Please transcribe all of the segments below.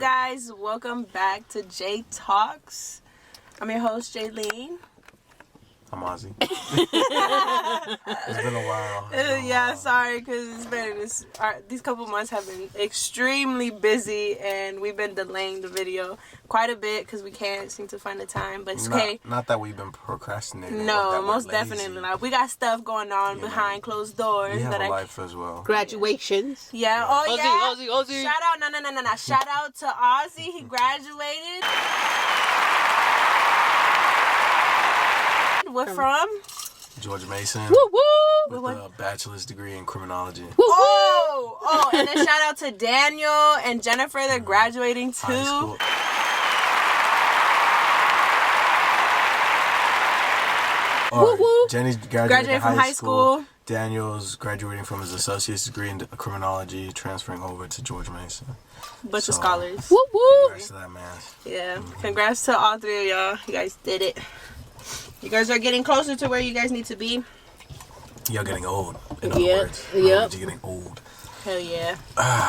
guys? Welcome back to J Talks. I'm your host, Jaylene. I'm Ozzy. It's been a while. Sorry, because it's been these couple months have been extremely busy, and we've been delaying the video quite a bit because we can't seem to find the time. But it's okay. Not that we've been procrastinating. No, most definitely not. We got stuff going on behind closed doors. We have a life as well. Graduations. Yeah. Oh Ozzy, yeah. Ozzy. Shout out! No. Shout out to Ozzy. He graduated. What from? George Mason. Woo woo. With a bachelor's degree in criminology. Oh, and then shout out to Daniel and Jennifer. They're graduating too. High school. Woo woo. Jenny's graduating from high school. Daniel's graduating from his associate's degree in criminology, transferring over to George Mason. Bunch of scholars. Woo woo. Congrats to that man. Yeah. Congrats to all three of y'all. You guys did it. You guys are getting closer to where you guys need to be. You're getting old. In other words. Yep. You're getting old. Hell yeah.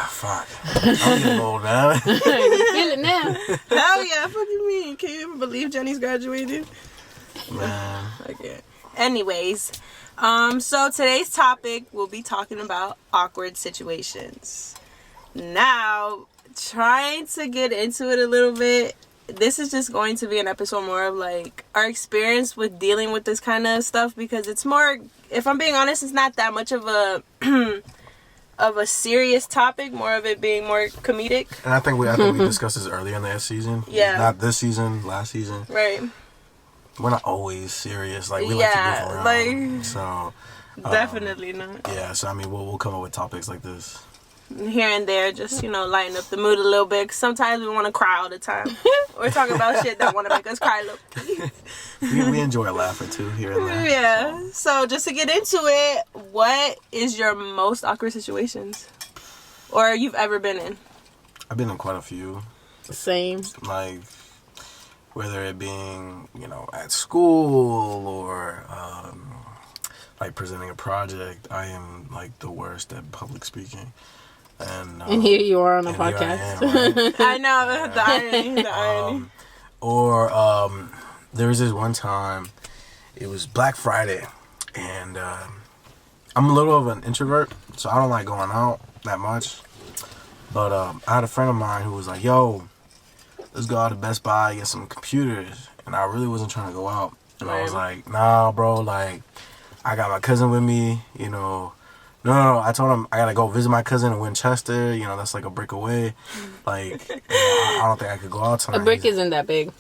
Fuck. I'm getting old now. You feel it now. Hell yeah. Fuck you mean? Can you even believe Jenny's graduated? Man. Okay. Anyways, so today's topic, we'll be talking about awkward situations. Now, trying to get into it a little bit, this is just going to be an episode more of like our experience with dealing with this kind of stuff, because it's more, if I'm being honest, it's not that much of a of a serious topic, more of it being more comedic. And I think we discussed this earlier in the season. Yeah. Not this season, last season. Right. We're not always serious. Like, we like to goof around. Like, so definitely not. Yeah, so I mean, we'll come up with topics like this. Here and there, just, lighten up the mood a little bit. 'Cause sometimes we want to cry all the time. Or talk about shit that want to make us cry a little. we enjoy a laugh or two here and there. Yeah. So just to get into it, what is your most awkward situations? Or you've ever been in? I've been in quite a few. Same. Like, whether it being, at school or, like, presenting a project, I am, like, the worst at public speaking. And here you are on a podcast. Right? I know, the irony. Or there was this one time, it was Black Friday, and I'm a little of an introvert, so I don't like going out that much. But I had a friend of mine who was like, yo, let's go out to Best Buy and get some computers. And I really wasn't trying to go out. And I was like, nah, bro, like, I got my cousin with me, No, I told him I gotta go visit my cousin in Winchester. That's like a brick away. Like, I don't think I could go out tonight. A brick isn't that big.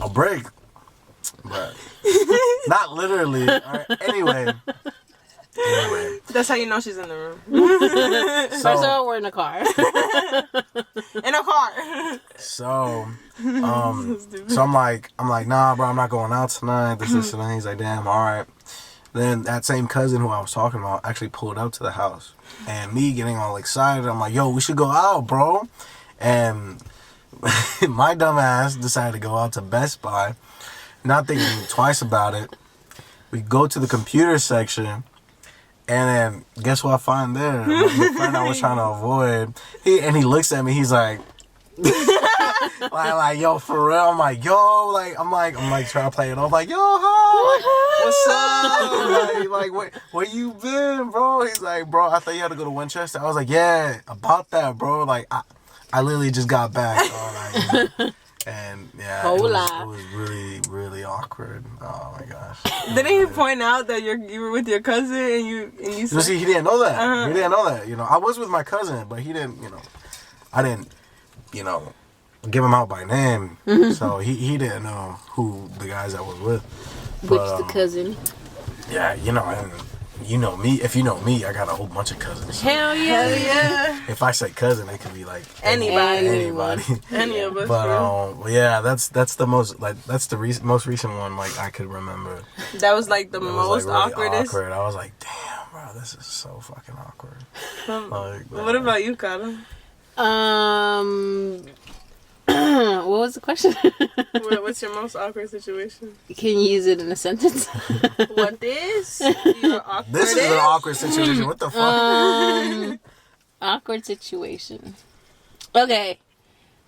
A brick? But not literally. All right, Anyway. That's how you know she's in the room. First of all, we're in a car. In a car. So I'm like, nah, bro, I'm not going out tonight. This, and then he's like, damn, all right. Then that same cousin who I was talking about actually pulled up to the house. And me getting all excited, I'm like, yo, we should go out, bro. And my dumb ass decided to go out to Best Buy, not thinking twice about it. We go to the computer section, and then guess what I find there? The friend I was trying to avoid. He looks at me, he's like, like, yo, for real? I'm like, yo, I'm like trying to play it off, like, yo, hi, what's up? like, where you been, bro? He's like, bro, I thought you had to go to Winchester. I was like, yeah, about that, bro. Like, I literally just got back. And yeah, it was really, really awkward. Oh my gosh. Didn't he point out that you were with your cousin and you said... See, he didn't know that. Uh-huh. He didn't know that. I was with my cousin, but he didn't. I didn't. Give him out by name, so he didn't know who the guys I was with. Which the cousin? Yeah, you know me. If you know me, I got a whole bunch of cousins. Hell yeah. If I say cousin, it could be like anybody. Any of us. But yeah, that's the most most recent one I could remember. That was like the most really awkwardest. Awkward. I was like, damn, bro, this is so fucking awkward. What about you, Carla? What was the question? What's your most awkward situation? Can you use it in a sentence? What is your awkward? This is an awkward situation. What the fuck? Awkward situation. Okay.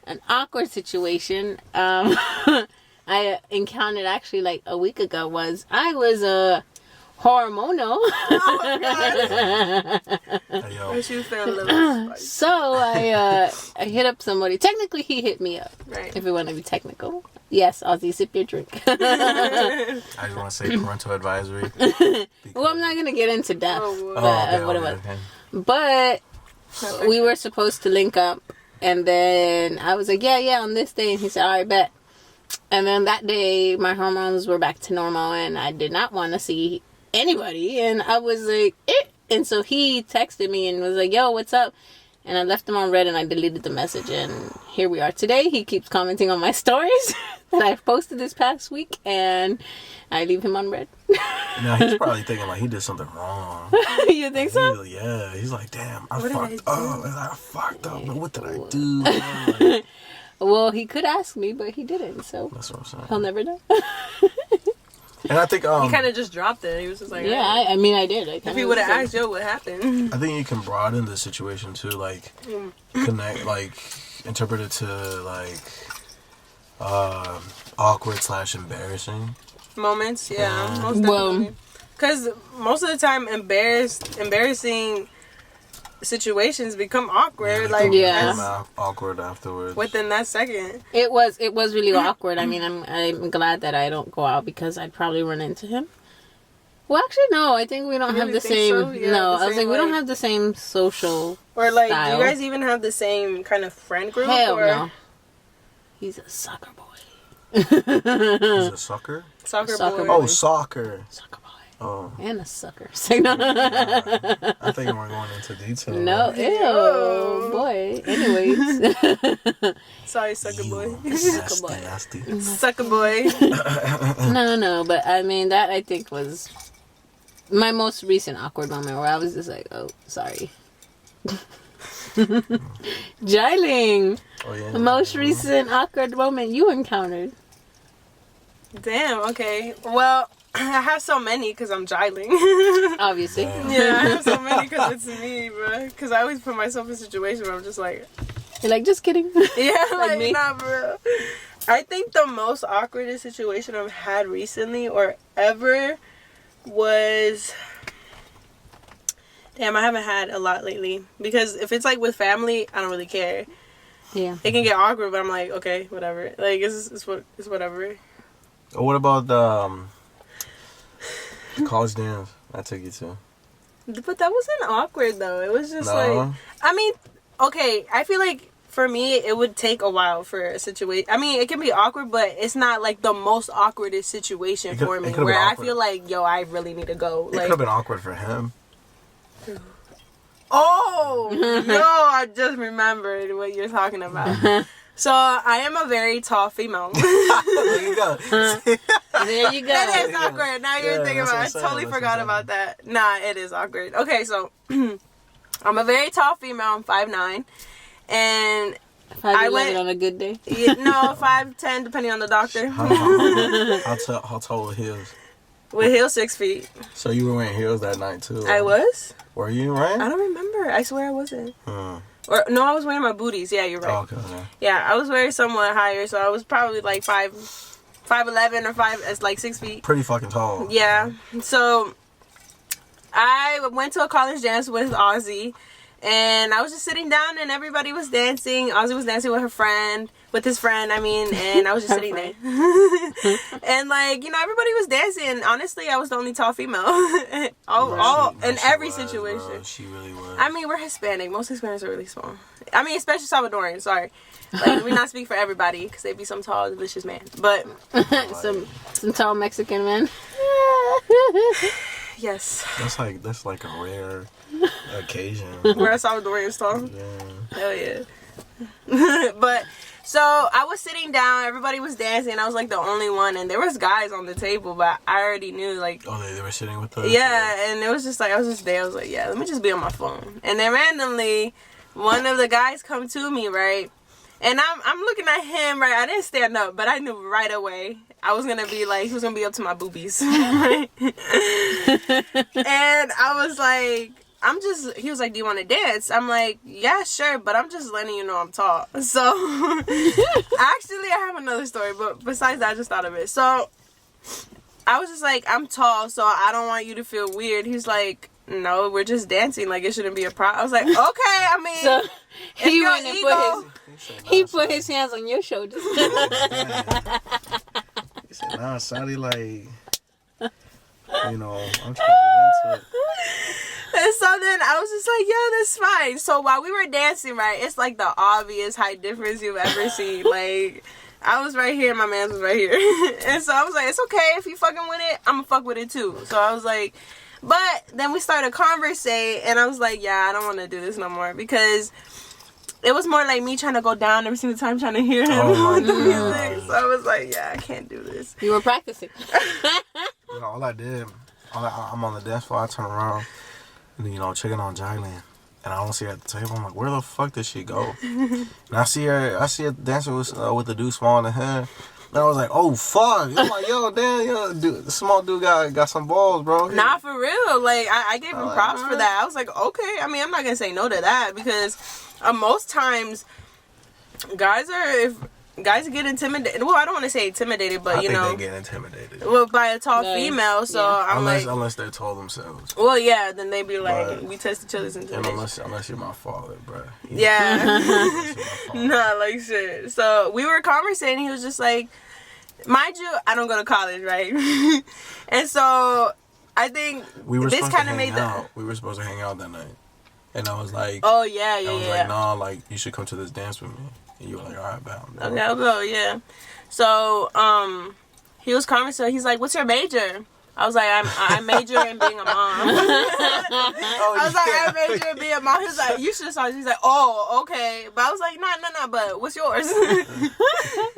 An awkward situation I encountered actually like a week ago was I was hormonal. Hey, yo. But you feel a little spicy. So I hit up somebody. Technically, he hit me up. Right. If we want to be technical. Yes, Ozzy, sip your drink. I just want to say parental advisory. Well, I'm not gonna get into depth. Oh, But, what it was. But we were supposed to link up, and then I was like, yeah, on this day, and he said, all right, bet. And then that day, my hormones were back to normal, and I did not want to see anybody, and I was like, eh. And so he texted me and was like, yo, what's up? And I left him on red, and I deleted the message, and here we are today. He keeps commenting on my stories that I've posted this past week, and I leave him on red. Now he's probably thinking like he did something wrong. You think so? Yeah, he's like, damn, I What did fucked I up. I fucked up. But what did I do? Like, Well, he could ask me, but he didn't, so that's what I'm saying. he'll never know. And I think He kind of just dropped it. He was just like, Yeah, I mean, I did. if he would have asked, yo, what happened? I think you can broaden the situation too, like connect, like interpret it to like awkward / embarrassing. Moments, yeah. Most Well- definitely. Because most of the time, embarrassing situations become awkward. Like, Yeah. that's Awkward afterwards. within that second. It was really awkward. I mean, I'm glad that I don't go out because I'd probably run into him. Well, actually, no. I think we don't You have really the think same. so? Yeah, No, the I was same like, we don't way. have the same social. Or, like, style. do you guys even have the same kind of friend group? Hell or no. He's a sucker boy. He's a sucker. Soccer, Soccer boy. Oh, soccer. Sucker boy. Oh, And a sucker. Say no. I think we're going into detail. No, ew, boy. Anyways. Sorry, sucker boy. Nasty, boy. nasty. Sucker boy. No, but I mean, that I think was my most recent awkward moment where I was just like, oh, sorry. Jiling, Oh yeah. the most recent awkward moment you encountered. Damn, okay. Well, I have so many because I'm jiling. Obviously. Damn. Yeah, I have so many because it's me, bro. Because I always put myself in situations where I'm just like, You're like, just kidding. yeah, like, me. nah, bro. I think the most awkward situation I've had recently or ever was... Damn, I haven't had a lot lately. Because if it's like with family, I don't really care. Yeah. It can get awkward, but I'm like, okay, whatever. Like, it's whatever. What about the college dance I took you to? But that wasn't awkward, though. It was just No? like... I mean, okay, I feel like for me, it would take a while for a situation. I mean, it can be awkward, but it's not like the most awkwardest situation for me. it could've Where been I awkward. feel like, yo, I really need to go. It could Like, have been awkward for him. oh, no, I just remembered what you're talking about. So, I am a very tall female. There you go. There you go. That is awkward. Now you're Yeah, thinking that's about it. what I I'm saying, totally that's forgot what I'm about that. Nah, it is awkward. Okay, so I'm a very tall female. I'm 5'9". And 5'11" went- on a good day. no, 5'10", depending on the doctor. How tall were heels? With heels 6 feet. So you were wearing heels that night too? I was? Were you, right? I don't remember. I swear I wasn't. Hmm. Or no, I was wearing my booties. Yeah, you're right. Oh, okay, okay. Yeah, I was wearing somewhat higher, so I was probably like 5'11" or 6 feet. Pretty fucking tall. Yeah. So I went to a college dance with Ozzy, and I was just sitting down, and everybody was dancing. Ozzy was dancing with his friend, and I was just sitting there. And like, everybody was dancing. And honestly, I was the only tall female. In every situation. Bro, she really was. I mean, we're Hispanic. Most Hispanics are really small. I mean, especially Salvadorian. Sorry, like we not speak for everybody because they be some tall, delicious man. But some tall Mexican man. yes, That's like a rare occasion. we're a Salvadorian tall. Yeah. Hell yeah. But so I was sitting down. Everybody was dancing. I was like the only one, and there was guys on the table, but I already knew like. Oh, they were sitting with us? Yeah, and it was just like I was just there. I was like, yeah, let me just be on my phone. And then randomly, one of the guys come to me, right? And I'm looking at him, right? I didn't stand up, but I knew right away I was gonna be like, he was gonna be up to my boobies, right? And I was like, he was like, do you want to dance? I'm like, yeah, sure, but I'm just letting you know I'm tall. So, actually, I have another story, but besides that, I just thought of it. So, I was just like, I'm tall, so I don't want you to feel weird. He's like, no, we're just dancing. Like, it shouldn't be a problem. I was like, okay, I mean, So he your went and ego- put his hands on your shoulders. He said, nah, Shawty, like, you know, I'm trying to get into it. And so then I was just like, yeah, that's fine. So while we were dancing, right, it's like the obvious height difference you've ever seen. Like, I was right here, my man was right here. And so I was like, it's okay if you fucking with it, I'm gonna fuck with it too. So I was like, but then we started conversing, and I was like, yeah, I don't want to do this no more, because it was more like me trying to go down every single time trying to hear him with the music. So I was like, yeah, I can't do this. You were practicing. You know, all I did, I'm on the dance floor, I turn around, and, you know, checking on Jalen. And I don't see her at the table. I'm like, where the fuck did she go? And I see her dancing with the dude smaller than her. And I was like, oh fuck. I'm like, yo, damn, dude, the small dude got some balls, bro. Nah, for real. Like, I gave him props for alright. that. I was like, okay. I mean, I'm not gonna say no to that, because most times guys get intimidated. Well, I don't want to say intimidated, but I you think know, they get intimidated. well, by a tall Nice. female. So Yeah. I'm like, Unless they're tall themselves. well, yeah. Then they be like, But- we test each other's And intimidation. unless you're my father, bro. Yeah. Unless you're my father. Nah, like shit. So we were conversating. He was just like, mind you, I don't go to college, right? And so I think We were this supposed to kind of hang made out. We were supposed to hang out that night. And I was like, Oh yeah, I was yeah. like, nah, like, you should come to this dance with me. And you were like, all right, bet. Okay, I'll go, yeah. So, he was conversing. He's like, what's your major? I was like, I major in being a mom. I was like, I major in being a mom. He was like, you should start. He's like, oh, okay. But I was like, no, but what's yours?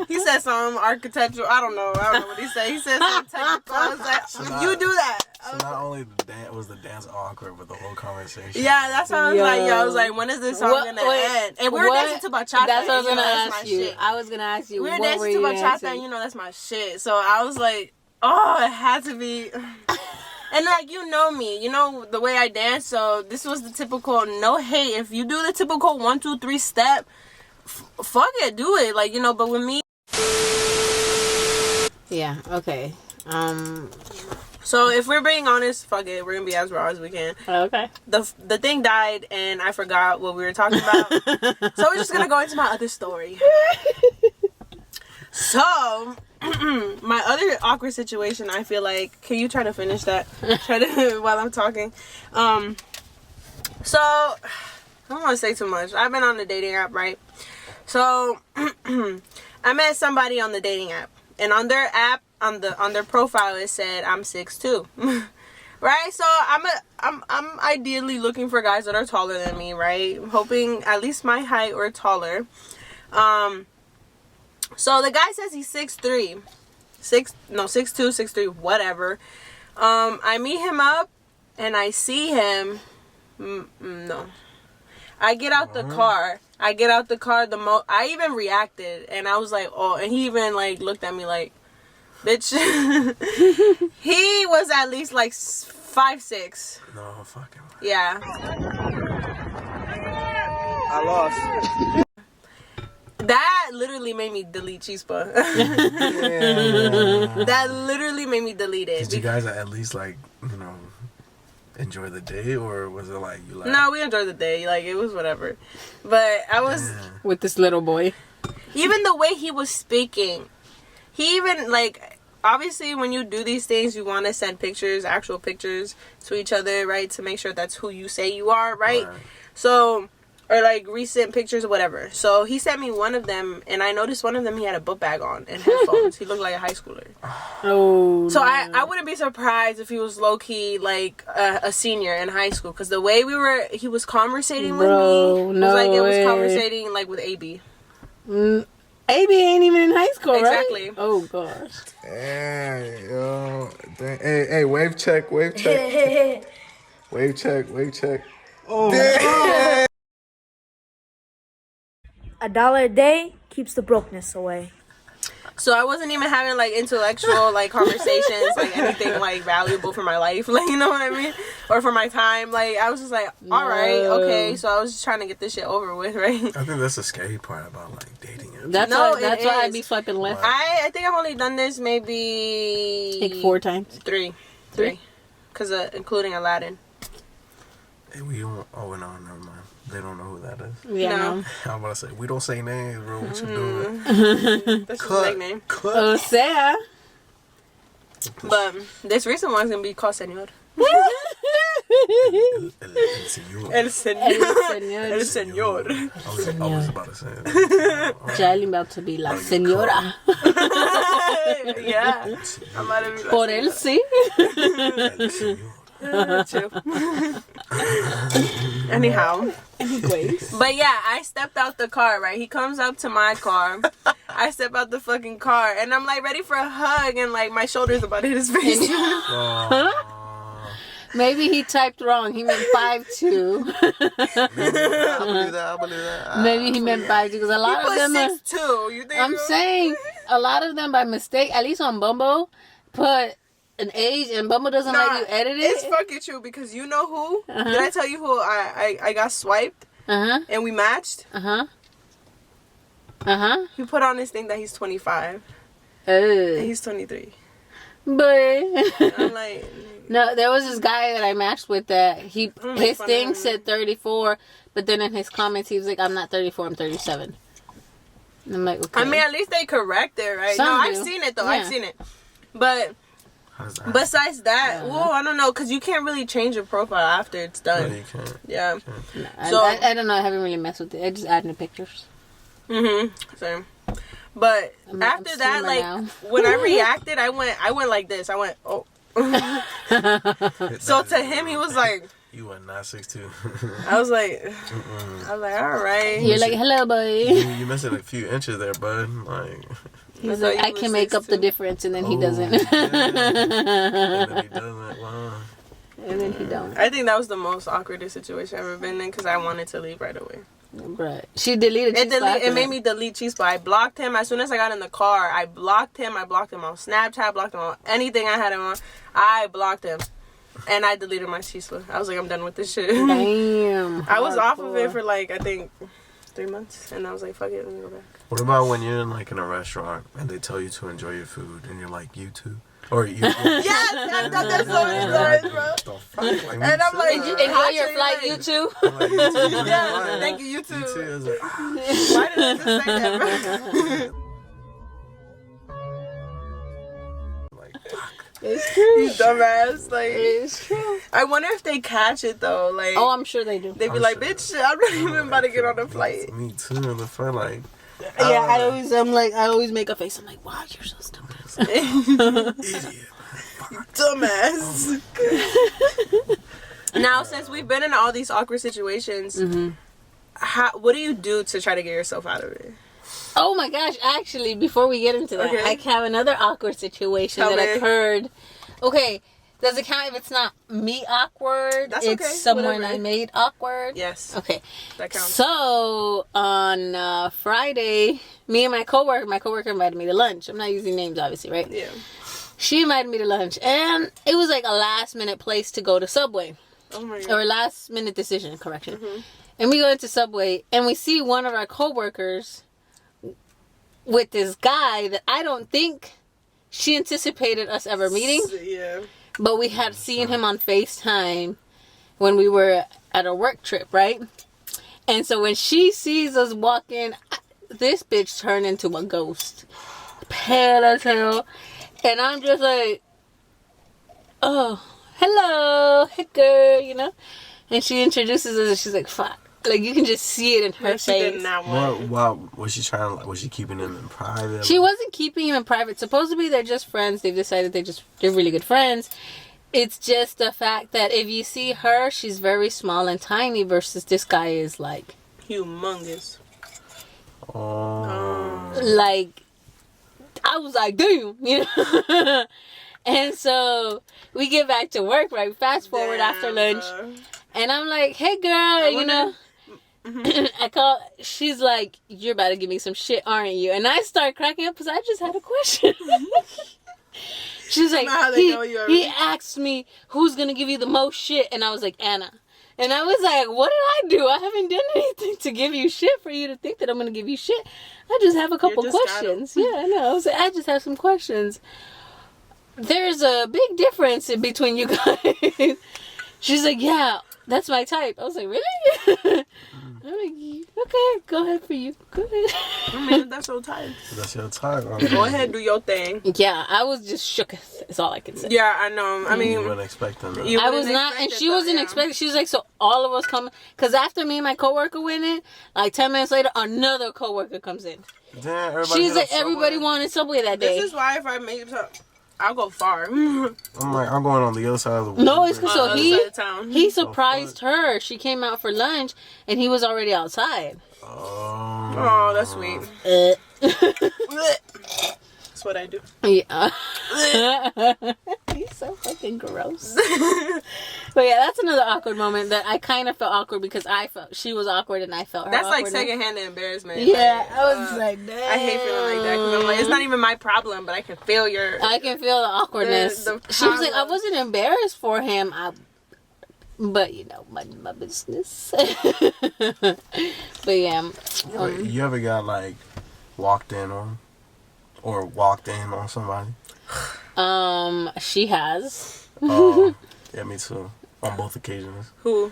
He said some architectural. I don't know what he said. He said something technical. I was like, you do that. So not only was the dance awkward, but the whole conversation. Yeah, that's how I was like, yo, I was like, when is this song What- gonna wait, end? And we were dancing to bachata. That's what I was and, gonna that's ask my you. shit. I was gonna ask you. We were what dancing were to you bachata, dancing? and you know that's my shit. So I was like, oh, it had to be. And like, you know me, you know the way I dance. So this was the typical, no hate. If you do the typical 1, 2, 3 step, fuck it, do it. Like, you know. But with me, Yeah. Okay. so if we're being honest, fuck it, we're gonna be as raw as we can. Okay. The thing died, and I forgot what we were talking about. So we're just gonna go into my other story. So, my other awkward situation, I feel like, can you try to finish that? Try to, while I'm talking. So, I don't want to say too much. I've been on the dating app, right? So, I met somebody on the dating app, and on their app, on their profile, it said I'm 6'2". Right? So, I'm ideally looking for guys that are taller than me, right? Hoping at least my height or taller. So the guy says he's 6'3", 6'2", 6'3", whatever. I meet him up, and I see him. No, I get out the car. I even reacted, and I was like, oh, and he even like looked at me like, bitch. He was at least like 5'6". No fucking way. Yeah. I lost. That literally made me delete Chispa. Yeah. That literally made me delete it. Did you guys at least, like, you know, enjoy the day, or was it like you like? No, we enjoyed the day. Like, it was whatever. But I was... With this little boy. Even the way he was speaking, he even, like... Obviously, when you do these things, you want to send pictures, actual pictures, to each other, right? To make sure that's who you say you are, right? So... Or like recent pictures or whatever. So he sent me one of them, and I noticed one of them he had a book bag on and headphones. He looked like a high schooler. Oh. So I wouldn't be surprised if he was low key like a senior in high school, because the way he was conversating with me no was like it was way. conversating like with AB. AB ain't even in high school, Exactly. right? Oh gosh. Hey, yo. Hey, wave check. Wave check. Oh. $1 a day keeps the brokenness away. So I wasn't even having like intellectual like conversations, like anything like valuable for my life, like, you know what I mean, or for my time. Like I was just like, all right, okay. So I was just trying to get this shit over with, right? I think that's the scary part about like dating. That's why I'd be swiping left. I think I've only done this maybe like 4 times. Three, because including Aladdin. Hey, we don't. Oh no, never mind. They don't know who that is. Yeah, No. no. I'm about to say we don't say names, bro. What you doing? That's his nickname. O sea. But this recent one's gonna be called Señor. El señor. El Señor. El Señor. Señor. I was about to say it. Charlie about to be la señora. Yeah. I'm about to be like, Por él sí. El señor. chill. Anyhow. Anyways. But yeah, I stepped out the car, right? He comes up to my car. I step out the fucking car, and I'm like ready for a hug, and like my shoulder's about to hit his face. Maybe he typed wrong. He meant 5'2". I believe that. Maybe he meant 5'2", because a lot of them are, 6'2". You think? I'm saying a lot of them by mistake, at least on Bumble, put an age, and Bumble doesn't let you edit it. It's fucking true, because you know who? Did I tell you who I got swiped and we matched? He put on this thing that he's 25 and he's 23. But I'm like, no, there was this guy that I matched with that his fun thing of him. said 34, but then in his comments he was like, I'm not 34, I'm 37. And I'm like, okay. I mean, at least they correct it, right? Some no, do. I've seen it though. Yeah. I've seen it, but besides that, well, I don't know, because you can't really change your profile after it's done. No, you can't. Yeah. So I don't know. I haven't really messed with it. I just add new pictures. Same. But I'm after that, streamer like now. when I reacted, I went like this. I went, oh. So to him, he was like, You are not 6'2". I was like, all right. You're like, hello, boy. You missing a few inches there, bud. Like. He's thought like, you I were can make up the 6'2". difference, and then he Oh, doesn't. yeah. And then he doesn't. Wow. And then he don't. I think that was the most awkward situation I've ever been in, because I wanted to leave right away. Bruh. She deleted It made me delete Chispa. I blocked him as soon as I got in the car. I blocked him. I blocked him on Snapchat. Blocked him on anything I had him on. I blocked him, and I deleted my Chispa. I was like, I'm done with this shit. Damn. I was off of it for like, I think 3 months, and I was like, fuck it, let me go back. What about when you're in like in a restaurant and they tell you to enjoy your food and you're like, you too? Or you Yes, I've done that so many times, bro. the fuck? Like, me And I'm too. like, Did you enjoy your actually, flight, like- you too? I'm like, you too. Yeah, thank you, you too. You too. I was like, Why did I just say that, bro? like, fuck. It's true. You dumbass. Like, It's true. I wonder if they catch it though. Like, Oh, I'm sure they do. they be I'm like, sure. bitch, I'm not even about to get on the flight. Me too. On the flight, like. Yeah, I always make a face. I'm like, wow, you're so stupid. Idiot. Dumbass. Now, since we've been in all these awkward situations, what do you do to try to get yourself out of it? Oh my gosh, actually, before we get into that, Okay. I have another awkward situation Tell that me. occurred. Okay, does it count if it's not me awkward? That's it's okay, someone whatever. I made awkward? Yes, Okay. that counts. So, on Friday, me and my coworker invited me to lunch. I'm not using names, obviously, right? Yeah. She invited me to lunch, and it was like a last minute place to go to Subway. Oh my god. Or last minute decision, correction. And we go into Subway, and we see one of our coworkers with this guy that I don't think she anticipated us ever meeting, Yeah. but we had seen him on FaceTime when we were at a work trip, right? And so when she sees us walk in, this bitch turned into a ghost. Pale as hell. And I'm just like, oh, hello, hey girl, you know? And she introduces us and she's like, fuck. Like, you can just see it in her She did face. not want. Wow, was she trying to? Was she keeping him in private? She wasn't keeping him in private. Supposedly, they're just friends. They've decided they're really good friends. It's just the fact that if you see her, she's very small and tiny versus this guy is like, Humongous. Oh. like, I was like, damn, you know? And so we get back to work, right? Fast forward after lunch. And I'm like, hey girl, you know? She's like, "You're about to give me some shit, aren't you?" And I start cracking up because I just had a question. She's like, he asked me who's gonna give you the most shit, and I was like, Anna. And I was like, what did I do? I haven't done anything to give you shit for you to think that I'm gonna give you shit. I just have a couple questions. Yeah, I know. I was like, I just have some questions. There's a big difference between you guys. She's like, yeah, that's my type. I was like, really? I'm like, okay, go ahead for you. Go ahead. I mean, that's your type. That's your type. Go ahead, do your thing. Yeah, I was just shook. Is all I can say. Yeah, I know. I mean, you weren't expecting that. I was not, and she wasn't expecting. She was like, so all of us come, because after me and my coworker went in, like 10 minutes later, another coworker comes in. Damn, she's like, everybody wanted Subway that day. This is why if I make I'll go far. I'm like, I'm going on the other side of the world. No, it's because so he surprised her. She came out for lunch, and he was already outside. Oh, that's sweet. That's what I do. Yeah. He's so fucking gross. But yeah, that's another awkward moment that I kind of felt awkward because I felt she was awkward and I felt her That's awkward. like secondhand embarrassment. Yeah, like, I was like, damn. I hate feeling like that because I'm like, it's not even my problem, but I can feel I can feel the awkwardness. She was like, I wasn't embarrassed for him. But you know, my business. But yeah. You ever got like walked in on? Or walked in on somebody? She has. Yeah, me too. On both occasions. Who?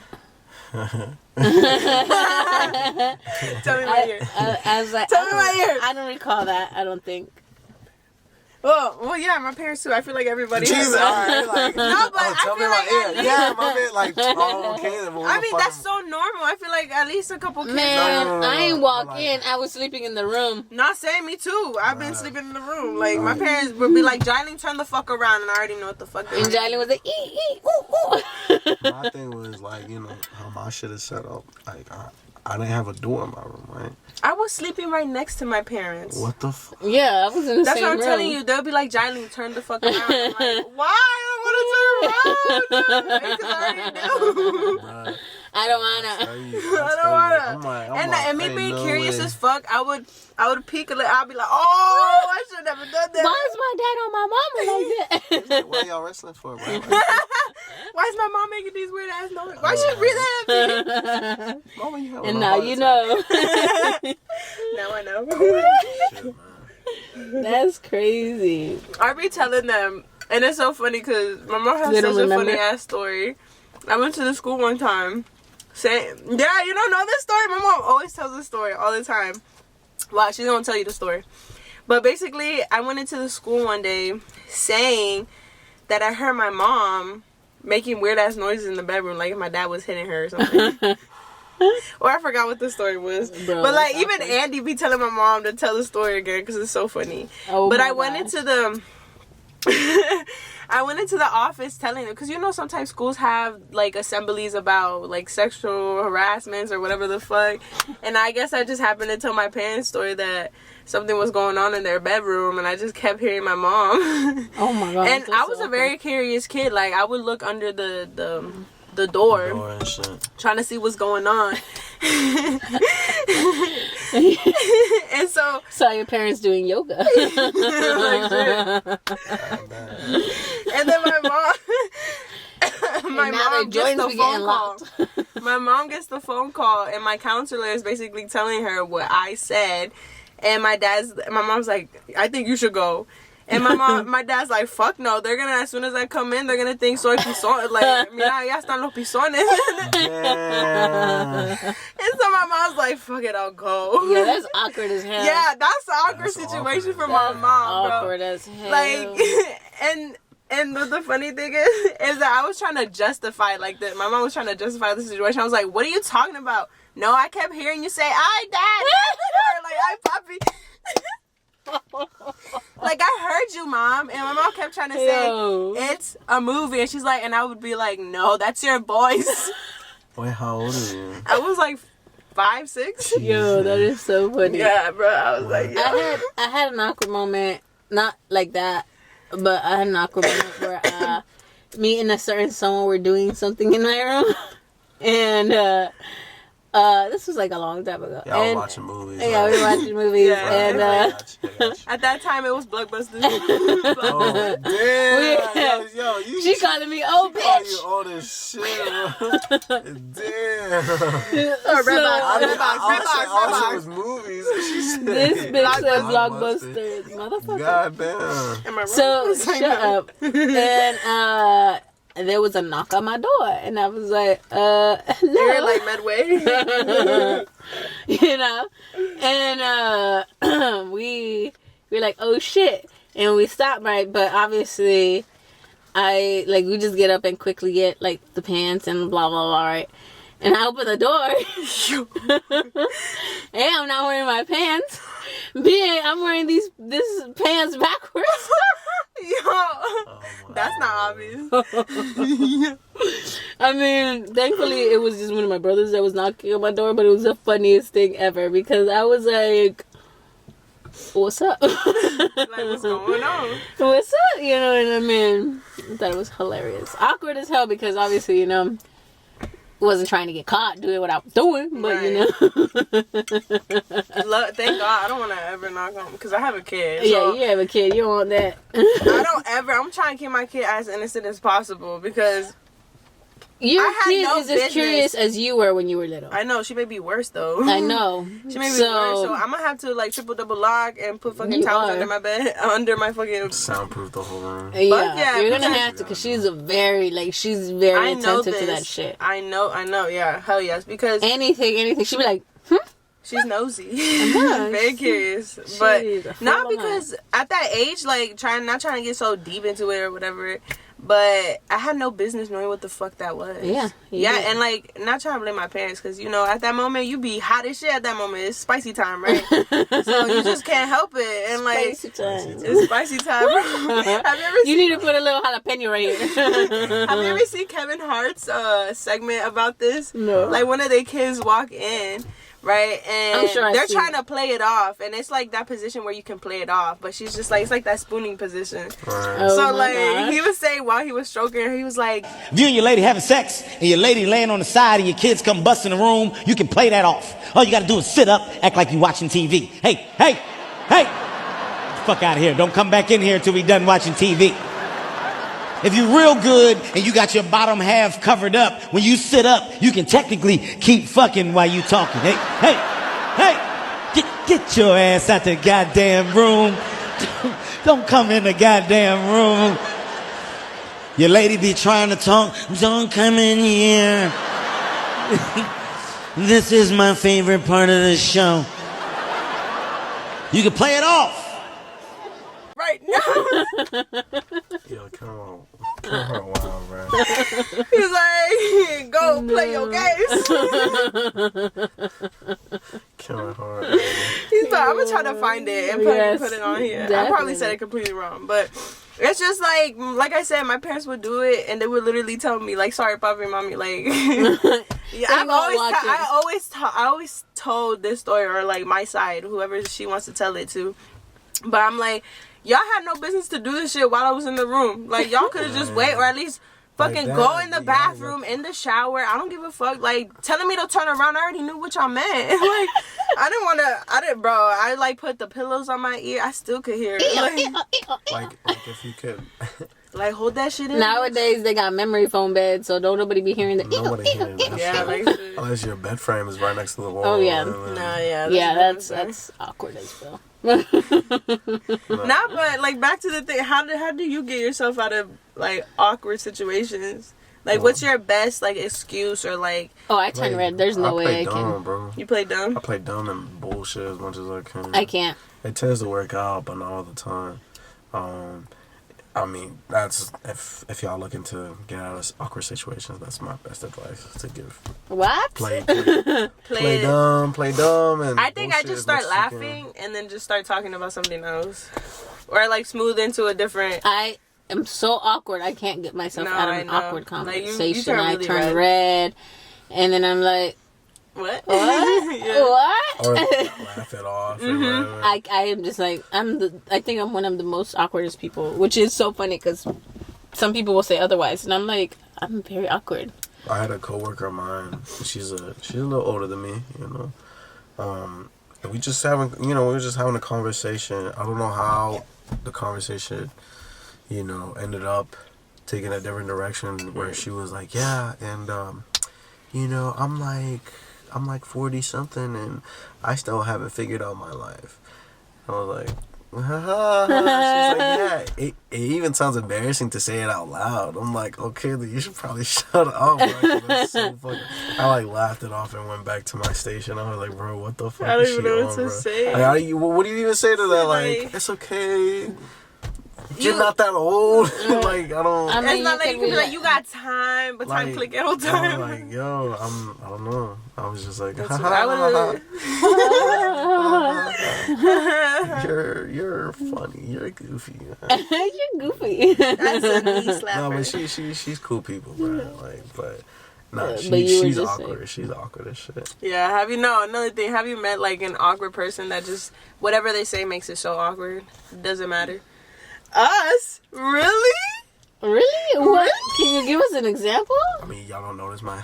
Tell me my ear. I was like, tell me my ear. I don't recall that. I don't think. Well, yeah, my parents too. I feel like everybody. Jesus, alright, like, no, but I tell me feel my like ear. Yeah, my bad. Like, okay. Then I mean, that's so normal. I feel like at least a couple kids. Man, no. I ain't walk in. I was sleeping in the room. Not saying me too. I've been sleeping in the room. Like my parents would be like, "Jilene, turn the fuck around," and I already know what the fuck. And Jilene was like, "Ee ee." My thing was like, you know, how my shit is set up. Like, I didn't have a door in my room, right? I was sleeping right next to my parents. What the fuck? Yeah, I was in the That's same what I'm room. telling you. They'll be like, Jilene, turn the fuck around. I'm like, why? I don't want to turn around. Because I already do. I don't wanna. I don't wanna. And me being curious as fuck, I would peek a little. I'd be like, oh, I should have never done that. Why is my dad on my mama like that? What are y'all wrestling for, bro? Why is my mom making these weird ass noises? Why she breathing at me? Mama, you and now you know. Now I know. Shit, that's crazy. I be telling them, and it's so funny because my mom has such a funny ass story. I went to the school one time saying, yeah, you don't know this story? My mom always tells this story all the time. Well, she's gonna tell you the story. But basically, I went into the school one day saying that I heard my mom making weird ass noises in the bedroom, like if my dad was hitting her or something. Or I forgot what the story was. Bro, but like even Andy be telling my mom to tell the story again because it's so funny. But I went into the I went into the office telling them, because you know sometimes schools have like assemblies about like sexual harassments or whatever the fuck, and I guess I just happened to tell my parents story that something was going on in their bedroom, and I just kept hearing my mom. Oh my god. And I was a very curious kid. Like I would look under the door and shit, trying to see what's going on. And so saw your parents doing yoga. And then my mom gets the phone call. My mom gets the phone call, and my counselor is basically telling her what I said. And my mom's like, I think you should go. And my dad's like, fuck no, they're gonna, as soon as I come in, they're gonna think soy pisón, like, mira, ya están los pisones. yeah. And so my mom's like, fuck it, I'll go. Yeah, that's awkward as hell. Yeah, that's an awkward situation for my mom, bro. Awkward as hell. Like, and the funny thing is that I was trying to justify, like, my mom was trying to justify the situation. I was like, what are you talking about? No, I kept hearing you say, I dad, like, I poppy. Like, I heard you, mom. And my mom kept trying to say, it's a movie. And she's like, and I would be like, no, that's your voice. Wait, how old are you? I was like 5, 6. Yo, that is so funny. Yeah, bro. I was like, yo. I had an awkward moment, not like that, but I had an awkward moment where me and a certain someone were doing something in my room. And this was like a long time ago. Y'all were watching movies. Yeah, we were watching movies. Yeah. And I got you. At that time, it was Blockbuster. Oh, damn. Yo, you she calling me old call bitch. you old as shit, bro. Damn. Redbox. All shit was movies. She said, This bitch said Blockbuster. Blockbuster. Motherfucker. God damn. Am I wrong? So, shut up. And there was a knock on my door. And I was like, hello. You're like Medway. You know? And we were like, oh shit. And we stopped, right? But obviously, we just get up and quickly get, like, the pants and blah, blah, blah, right? And I open the door. And I'm not wearing my pants. B, I'm wearing this pants backwards. Yo, that's not obvious. I mean, thankfully, it was just one of my brothers that was knocking on my door, but it was the funniest thing ever because I was like, what's up? Like, what's going on? What's up? You know what I mean? I thought it was hilarious. Awkward as hell because obviously, you know, wasn't trying to get caught doing what I was doing, but Right. you know. Thank God I don't want to ever knock on because I have a kid. Yeah, So you have a kid. You don't want that. I'm trying to keep my kid as innocent as possible because Your I had kid no is as business. curious as you were when you were little. I know she may be worse though. I know. She may be worse, so I'm gonna have to like triple double lock and put fucking You towels are. under my bed, under my fucking. Soundproof the whole room. Yeah, you're gonna because- have to because she's she's very I know attentive to this. that shit. I know. Yeah, hell yes, because Anything. She'd be like, she's nosy, know. very curious, but She's a not full of because at that age, like not trying to get so deep into it or whatever. But I had no business knowing what the fuck that was. Yeah, you yeah, did. and like not trying to blame my parents because you know at that moment you be hot as shit. At that moment it's spicy time, right? So you just can't help it, and like Spicy time. it's spicy time. Have you ever You need to put a little jalapeno right here. Have you ever seen Kevin Hart's segment about this? No. Like one of their kids walk in, right? And I'm sure I've they're seen trying it. to play it off, and it's like that position where you can play it off, but she's just like it's like that spooning position. Right. Oh So my like gosh. he was saying while he was stroking her, he was like, If you and your lady having sex and your lady laying on the side and your kids come busting the room, you can play that off. All you gotta do is sit up, act like you watching TV. Hey, fuck out of here. Don't come back in here until we done watching TV. If you're real good and you got your bottom half covered up, when you sit up, you can technically keep fucking while you talking. Hey, get your ass out the goddamn room. Don't come in the goddamn room. Your lady be trying to talk. Don't come in here. This is my favorite part of the show. You can play it off. right now. Yo, come on. Wow, bro. He's like, go play your games. Killing hard. Man. He's like, I'm gonna try to find it and Yes, put it on here. I definitely. probably said it completely wrong, but it's just like I said, my parents would do it, and they would literally tell me like, "Sorry, Papi and Mommy." Like, yeah, They won't watch it. I always told this story or like my side, whoever she wants to tell it to. But I'm like, y'all had no business to do this shit while I was in the room. Like, y'all could have just wait or at least fucking Like go that, in the yeah, bathroom, in the shower. I don't give a fuck. Like, telling me to turn around, I already knew what y'all meant. Like, bro, I like put the pillows on my ear. I still could hear it. Like if you could. Like hold that shit in. Nowadays they got memory foam beds, so don't nobody be hearing the. Nobody hearing that Yeah, shit. like, Unless your bed frame is right next to the wall. Oh, yeah. nah, yeah. Yeah, that's awkward as well. Nah, but like back to the thing. How do you get yourself out of like awkward situations? Like, what's your best like excuse or like Oh, I turn red. There's no way I dumb, can. bro. you play dumb? I play dumb and bullshit as much as I can. I can't. It tends to work out, but not all the time. I mean, that's if y'all looking to get out of awkward situations, that's my best advice to give. What? Play Play it. dumb, and I think I bullshit just as start much as you can. laughing and then just start talking about something else, or like smooth into a different. I am so awkward. I can't get myself No, out of I an know. awkward Like, you conversation. turn I really turn red, and then I'm like, What? what? Yeah. What? Or laugh it off. Or whatever. I am just like I think I'm one of the most awkwardest people, which is so funny because some people will say otherwise, and I'm like, I'm very awkward. I had a coworker of mine. She's a little older than me, and we just we were just having a conversation. I don't know how the conversation, ended up taking a different direction where she was like, yeah, and I'm like 40 something and I still haven't figured out my life. I was like, she's like, yeah, it even sounds embarrassing to say it out loud. I'm like, okay, then you should probably shut up. Bro, that's so fucking... I laughed it off and went back to my station. I was like, bro, what the fuck? I don't is even she know on, what to bro? say. What do you even say to that? Like, it's okay. You're not that old. Like, I don't. I mean, it's not like you can be like, you got time, but time click all time. I'm like, yo, I don't know. I was just like, you're funny. You're goofy. You're goofy. That's a knee slapper. No, but she's cool people, bro. But nah, but she's awkward. Like... She's awkward as shit. Yeah. Another thing? Have you met like an awkward person that just whatever they say makes it so awkward? It doesn't matter. Us? Really? Really? What? Can you give us an example? I mean, y'all don't notice my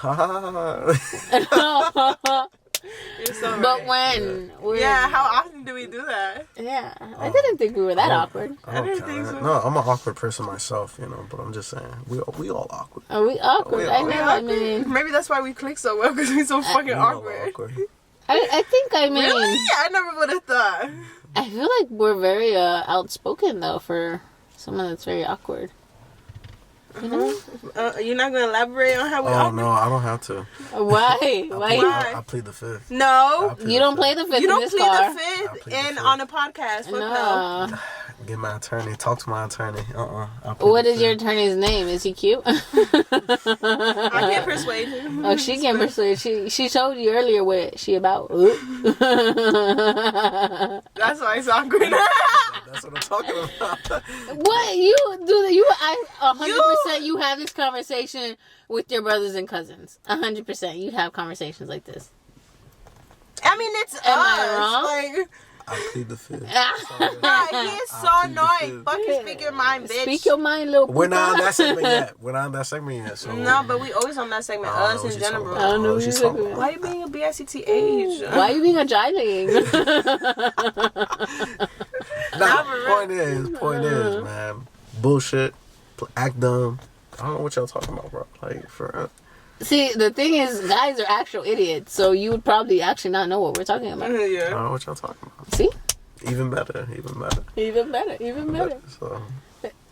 You're so but right. when? How often do we do that? Yeah, I didn't think we were that awkward. I didn't think so. No, I'm an awkward person myself, but I'm just saying, we all awkward. Are we awkward? I know. I mean, maybe that's why we click so well because we're so fucking awkward. I think I mean. Really? I never would have thought. I feel like we're very outspoken though for someone that's very awkward. You know? You're not gonna elaborate on how we? Oh no, I don't have to. Why? I plead the fifth. No, you don't play the fifth. You don't in this plead car. the fifth, and on a podcast. Fuck no. Get my attorney. Talk to my attorney. What is your attorney's name? Is he cute? I can't persuade him. Oh, she can persuade. She told you earlier what she about. That's why it's awkward. That's what I'm talking about. What you do? You 100%. You have this conversation with your brothers and cousins. 100%. You have conversations like this. I mean, it's Am I wrong? Like, I plead the fifth. he is so annoying. Fucking speak your mind, bitch. Speak your mind, little. We're not on that segment yet. So no, but we always on that segment. Us in general. I don't know what you're talking about. Why you being a BICT age? Why are you being a jailing? Point is, man, bullshit, act dumb. I don't know what y'all talking about, bro. Like, for real. See, the thing is, guys are actual idiots, so you would probably actually not know what we're talking about. I Yeah. don't know what y'all talking about. See? Even better. Even better. So,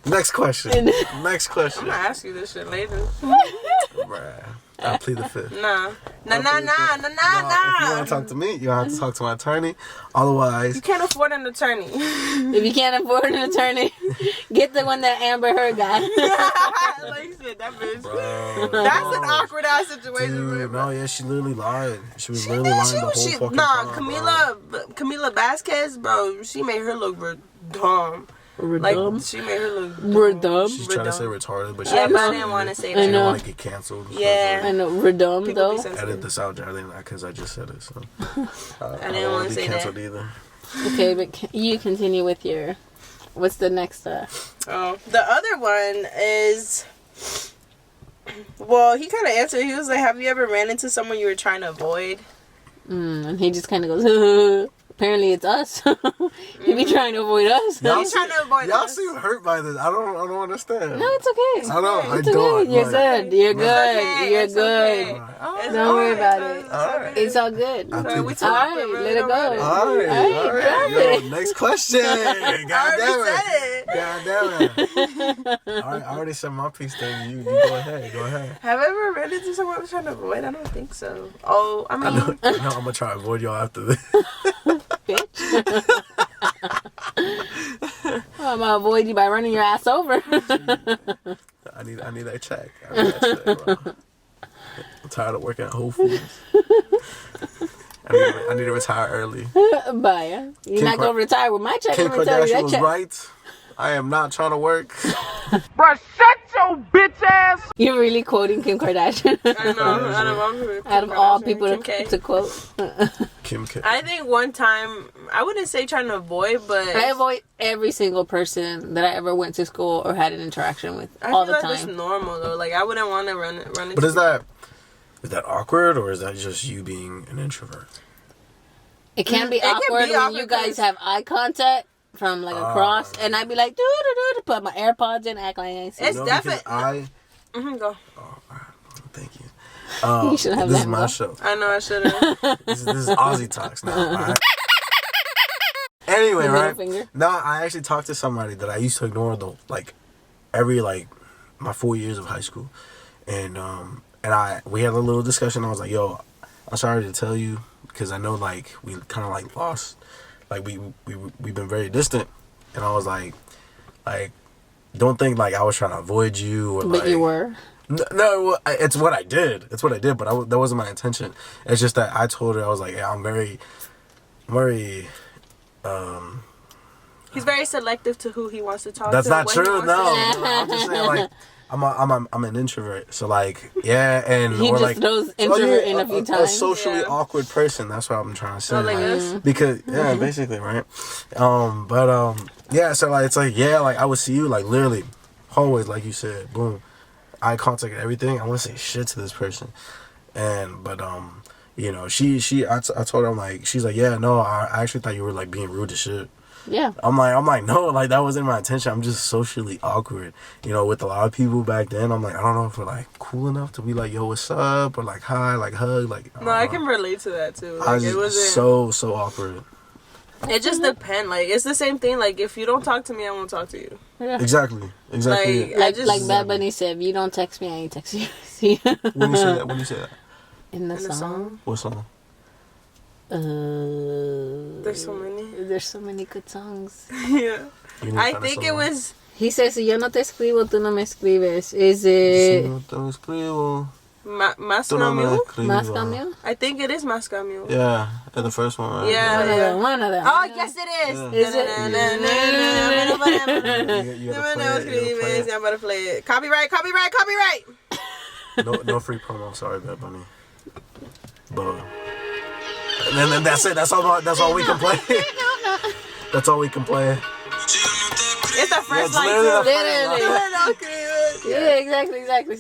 next question. Next question. I'm gonna ask you this shit later. Bruh. I plead the fifth. Nah. If you want to talk to me, you have to talk to my attorney. Otherwise, You can't afford an attorney. If you can't afford an attorney, get the one that Amber Heard got. Like you said, that bitch. bro, That's an awkward ass situation. dude, bro. no, yeah, she literally lied. She was literally lying the whole fucking time. Camila Vasquez, bro, she made her look dumb. Like, she made her look dumb. She's trying to say retarded, but she Yeah, but I didn't want to say that. didn't want to get canceled. Yeah. I know, we're dumb People though. be sensitive. Edit this out, Jarlene, because I just said it. So I didn't want to say canceled that. either. Okay, but you continue with your. What's the next? Oh, the other one is. Well, he kind of answered. He was like, "Have you ever ran into someone you were trying to avoid?" And he just kind of goes. Apparently, it's us. You be trying to avoid us. He's trying to avoid Y'all us. seem hurt by this. I don't understand. No, it's okay. I don't. It's I don't. okay. You're like, good. You're good. okay. You're It's good. okay. It's Don't worry about alright. it. Alright. It's all good. I All think we it's talked right, about let it go. already. Alright. drop Yo, it. next question. God damn said it. God damn it. I already said my piece. Then you go ahead. Go ahead. Have I ever ran into someone I was trying to avoid? I don't think so. Oh, I I mean, know I'm gonna try to avoid y'all after this. Bitch. I'm gonna avoid you by running your ass over. I need that check. Bro. I'm tired of working at Whole Foods. I need to retire early. Bye. You're not gonna retire with my check. Kim Let me tell you Kardashian that was check. right. I am not trying to work. Bruh, shut your bitch ass. You're really quoting Kim Kardashian. I know. Out of all people Kim K. to quote. Kim K. I think one time, I wouldn't say trying to avoid, but I avoid every single person that I ever went to school or had an interaction with I all feel the like it's time. normal though. Like I wouldn't want to run into. But is that Is that awkward, or is that just you being an introvert? It can be It can awkward be when awkward you guys 'cause- have eye contact from like across, and I'd be like, do put my AirPods in, act like I ain't seen It's it. definitely. Go. Thank you. You should have This that is my go. show. I know I shouldn't. This is Aussie Talks now. Alright? Anyway, The middle right? finger. No, I actually talked to somebody that I used to ignore every my 4 years of high school, and we had a little discussion. I was like, "Yo, I'm sorry to tell you because I know like we kind of like lost, like we've been very distant," and I was like, don't think like I was trying to avoid you or But you were. No, it's what I did. It's what I did, but that wasn't my intention. It's just that I told her, I was like, yeah, I'm very, He's very selective to who he wants to talk that's to. not what he true. wants No, to say. I'm just saying like, I'm an introvert. So like, yeah, and He or just like throws introvert in a few a times. socially Yeah. awkward person. That's what I'm trying to say. Oh, like like, us? because yeah, basically, right? Yeah. So like, it's like yeah, like I would see you like literally, always like you said, boom, eye contact and everything. I want to say shit to this person, but you know, I told her, I'm like, she's like, yeah, no, I actually thought you were like being rude as shit. Yeah. I'm like, no, like that wasn't my intention. I'm just socially awkward, you know, with a lot of people back then. I'm like, I don't know if we're like cool enough to be like, yo, what's up, or like hi, like hug, like. No, I can relate to that too. Like, I was it wasn't. so awkward. It just depends. Like it's the same thing. Like if you don't talk to me, I won't talk to you. Yeah. Exactly. Like Bad Bunny said, if you don't text me, I ain't text you. See? When you say that, In the In the song. what song? There's so many. There's so many good songs. Yeah. You need to I find a think song. it was. He says, si yo no te escribo, tú no me escribes. Is Si it no te escribo, Más tú no me Camille? escribas. Más Camille? I think it is Más Camille. Yeah, in the first one, right? Yeah. One of them. One of them. Oh yes, it is. Yeah. Is it? You gotta play it. I'm about to play it. Copyright. No free promo. Sorry, Bad Bunny. But and then that's it. That's all we can play. That's all we can play. It's the first it's line literally too. Yeah, exactly.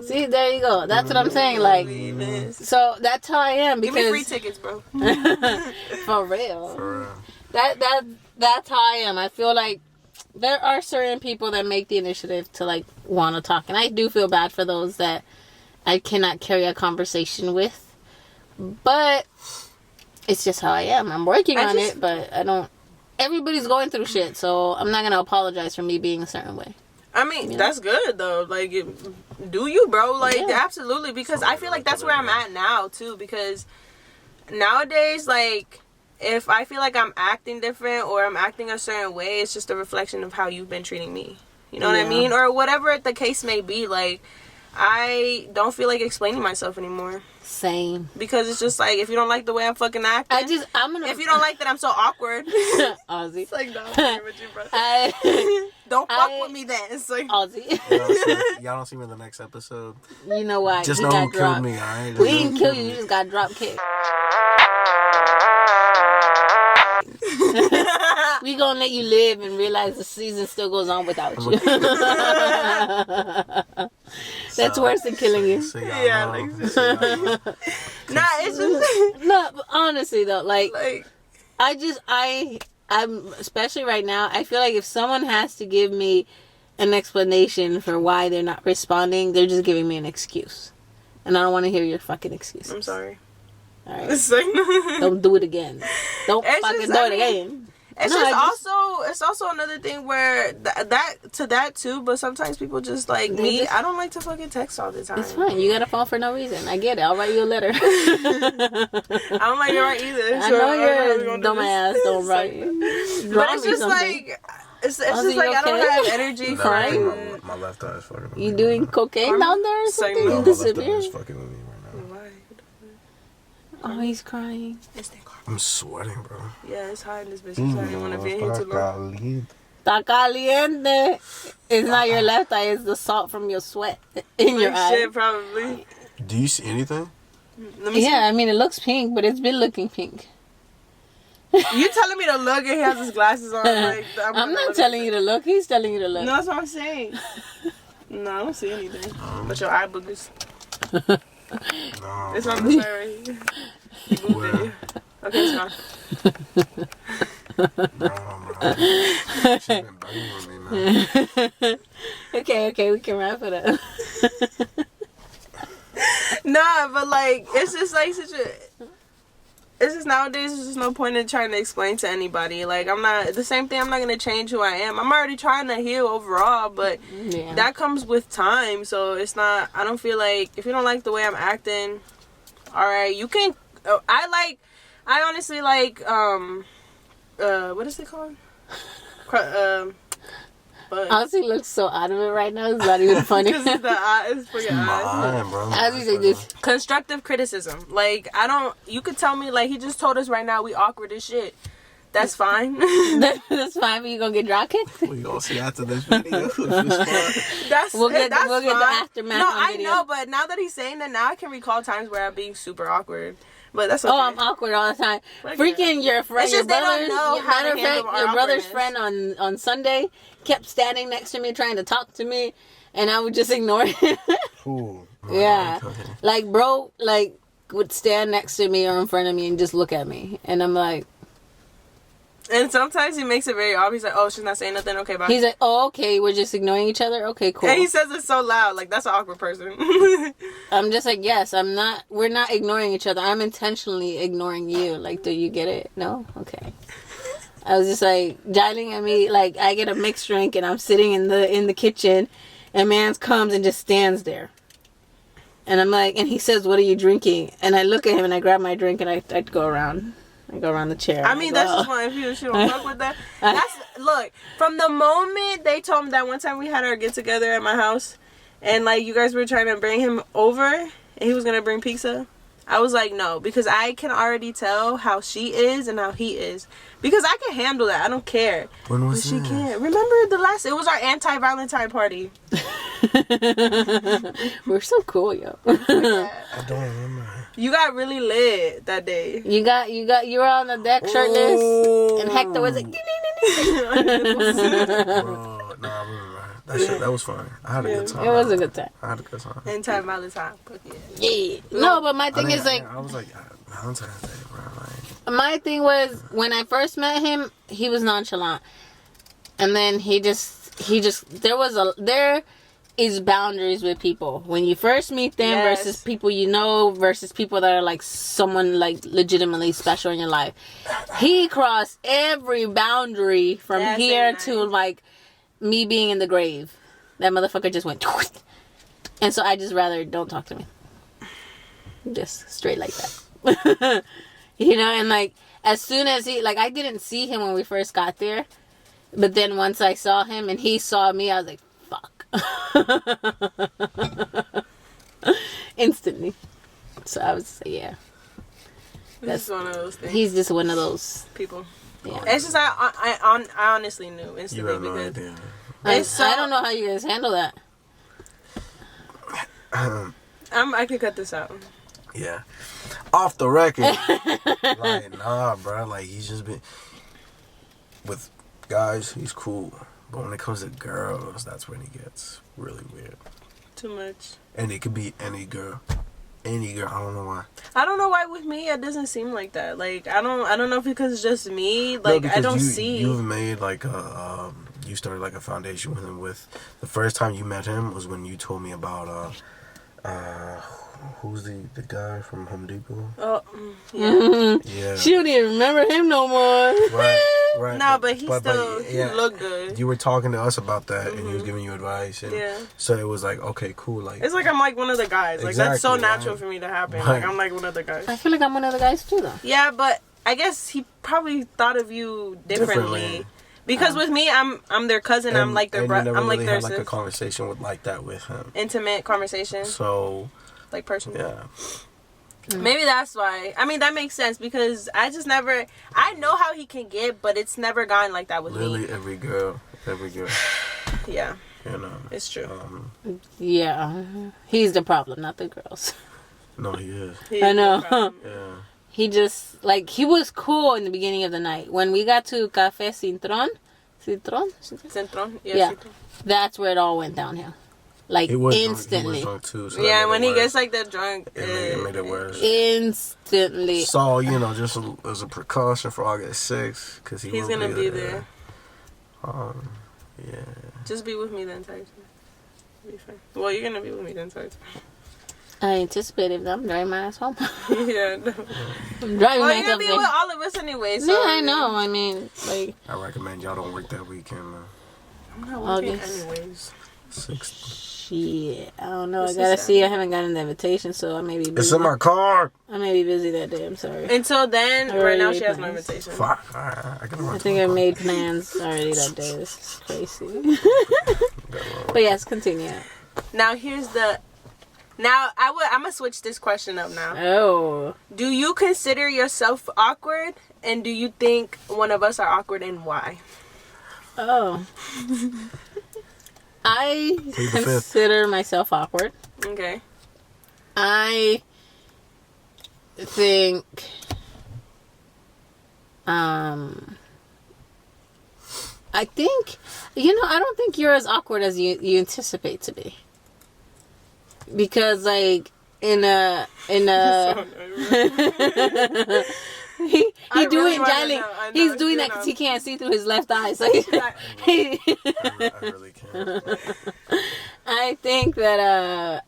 See, there you go. That's what I'm saying. Like, so that's how I am Give because me free tickets, bro. for real. That's how I am. I feel like there are certain people that make the initiative to like want to talk, and I do feel bad for those that I cannot carry a conversation with. But it's just how I am. I'm working on it, but I don't. Everybody's going through shit, so I'm not gonna apologize for me being a certain way. I mean, that's good though. Like, do you, bro? Like, Yeah. absolutely. Because I feel like that's where I'm at now too. Because nowadays, like, if I feel like I'm acting different or I'm acting a certain way, it's just a reflection of how you've been treating me. You know what I mean? Or whatever the case may be. Like, I don't feel like explaining myself anymore. Same. Because it's just like, if you don't like the way I'm fucking acting, if you don't like that I'm so awkward, Aussie. it's like, no, I'm here with you, bro. Don't fuck with me then. It's like, Aussie. Y'all don't see me in the next episode. You know why? Just He know got who killed dropped. me, alright? We didn't kill you. You just got drop kicked. We gonna let you live and realize the season still goes on without you. That's worse than killing you. yeah, like, nah, it's just, No, but honestly though, like like, I'm especially right now, I feel like if someone has to give me an explanation for why they're not responding, they're just giving me an excuse. And I don't want to hear your fucking excuses. I'm sorry. Alright? It's like, Don't do it again. Don't It's fucking just, do I it mean, again. it's No, just it's also another thing where that too, but sometimes people just like me, I don't like to fucking text all the time. It's fine. You got a phone for no reason. I get it. I'll write you a letter. I don't like you right either. I so know we're you're gonna dumb do this. ass. Don't write. But it's just like, it's Ozzy, just like, you I don't okay? have energy for Crying? it. My left eye is fucking with me. You doing cocaine down there or Saying something? no, You My left eye disappeared? is fucking with me right now. Why? Oh, he's crying. I'm sweating, bro. Yeah, it's hot in this bitch. So I didn't want to be in here too long. Está caliente. It's not your left eye. It's the salt from your sweat in your eye. Shit, probably. Do you see anything? Let me Yeah, I mean, it looks pink, but it's been looking pink. see. You telling me to look and he has his glasses on? Like, I'm not telling you to look. He's telling you to look. No, that's what I'm saying. No, I don't see anything. But your eye boogers. No. It's on the side right here. You moved Where? it. Okay, it's gone. No, bro. She's been bugging with me, man. Okay, we can wrap it up. Nah, but like, it's just like such a. It's just nowadays, there's just no point in trying to explain to anybody. Like, I'm not, the same thing, I'm not going to change who I am. I'm already trying to heal overall, but that comes with time. So it's not, I don't feel like, if you don't like the way I'm acting, alright, you can, I honestly like, what is it called? Ozzy looks so out of it right now. It's not even funny. Because it's the eyes, it's for your eyes. Bro. Ozzy's like this. Constructive criticism. Like, you could tell me, like, he just told us right now we awkward as shit. That's fine. That's fine, but you gonna get drop kicked? We gonna see after this video. We'll get the aftermath. No, on I video. know, but now that he's saying that, now I can recall times where I'm being super awkward. But that's okay. Oh, I'm awkward all the time. Like, Freaking your friend, it's your just they don't brother's, know how matter to of fact, handle our your brother's awkwardness. friend on Sunday kept standing next to me trying to talk to me, and I would just ignore him. Ooh. Yeah. Okay. Like, bro, like, would stand next to me or in front of me and just look at me. And I'm like... And sometimes he makes it very obvious, like, oh, she's not saying nothing, okay, bye. He's like, oh, okay, we're just ignoring each other? Okay, cool. And he says it so loud, like, that's an awkward person. I'm just like, yes, we're not ignoring each other. I'm intentionally ignoring you. Like, do you get it? No? Okay. I was just like, dialing at me, like, I get a mixed drink and I'm sitting in the kitchen and man comes and just stands there. And I'm like, and he says, what are you drinking? And I look at him and I grab my drink and I'd go around. I go around the chair. I mean, that's just one. If she don't fuck with that. Look, from the moment they told me that one time we had our get together at my house, and like you guys were trying to bring him over, and he was gonna bring pizza, I was like, no, because I can already tell how she is and how he is, because I can handle that. I don't care. When was But she that? can't. Remember it was our anti-Valentine party. We're so cool, yo. I don't remember. You got really lit that day. You were on the deck shirtless, Ooh. and Hector was like, Bro, no, I remember. That was funny. I had a good time. it was a good time. I had a good time. Anti-Valentine. Yeah. No, but my thing is like, I was like, Valentine's Day, bro. Like, my thing was when I first met him, he was nonchalant, and then there is boundaries with people when you first meet them versus people you know versus people that are like someone like legitimately special in your life. He crossed every boundary from here to like me being in the grave. That motherfucker just went, and so I just rather don't talk to me. Just straight like that. You know, and like as soon as I didn't see him when we first got there, but then once I saw him and he saw me, I was like, fuck. Instantly. So I was just like, yeah. That's one of those things. He's just one of those people. Yeah. It's just I honestly knew instantly you have no because idea. I don't know how you guys handle that. I can cut this out. Yeah. Off the record. Like, nah, bro. Like, he's just been... With guys, he's cool. But when it comes to girls, that's when he gets really weird. Too much. And it could be any girl. Any girl. I don't know why. I don't know why with me it doesn't seem like that. Like, I don't know if because it's just me. Like, I don't see. You've made, like, you started, like, a foundation with him the first time you met him was when you told me about, who's the guy from Home Depot? Oh, yeah. Yeah. She don't even remember him no more. Right. No, but he looked good. You were talking to us about that, and he was giving you advice, and so it was like, okay, cool. Like, it's like I'm like one of the guys. Like, that's so natural for me to happen. Right. Like, I'm like one of the guys. I feel like I'm one of the guys too, though. Yeah, but I guess he probably thought of you differently. Because with me, I'm their cousin. I'm like their brother. I'm like their had, like, a conversation like that with him. Intimate conversation. So, like personal. yeah. Maybe that's why. I mean, that makes sense because I just never... I know how he can get, but it's never gone like that with Literally me. every girl. Yeah. You know. It's true. Yeah. He's the problem, not the girls. No, he is. I know. Yeah. He just, like, he was cool in the beginning of the night. When we got to Café Cintron, Centron? Yeah. Cintron. That's where it all went downhill. like He was instantly. drunk too. So Yeah, when he worse. gets like that drunk, it made it worse. Instantly. So just as a precaution for August 6th, because he's gonna be there. Yeah. Just be with me then, Tyson. Be fine. Well, you're gonna be with me then, Tyson. I anticipated I'm driving my ass home. Yeah. No. I'm driving Well, my you're gonna be with all of us anyway. So yeah, I know. I mean, like. I recommend y'all don't work that weekend, man. I'm not working August. anyways. 6th. Shit, I don't know. This I gotta is see. I haven't gotten the invitation, so I may be busy. It's in my car. I may be busy that day. I'm sorry. Until then, I right already now made she has no plans. invitation. Fuck. Alright, I can run I to think my I car. made plans already that day. This is crazy. But yes, continue. Now here's the. Now I'm gonna switch this question up now. Oh, Do you consider yourself awkward, and do you think one of us are awkward, and why? oh. I Plead the fifth. consider myself awkward. Okay. I think I think I don't think you're as awkward as you anticipate to be. Because like in a he I really doing wanna jolly. know. I know, He's doing you that know. because he can't see through his left eye. So he, I really can't. I think that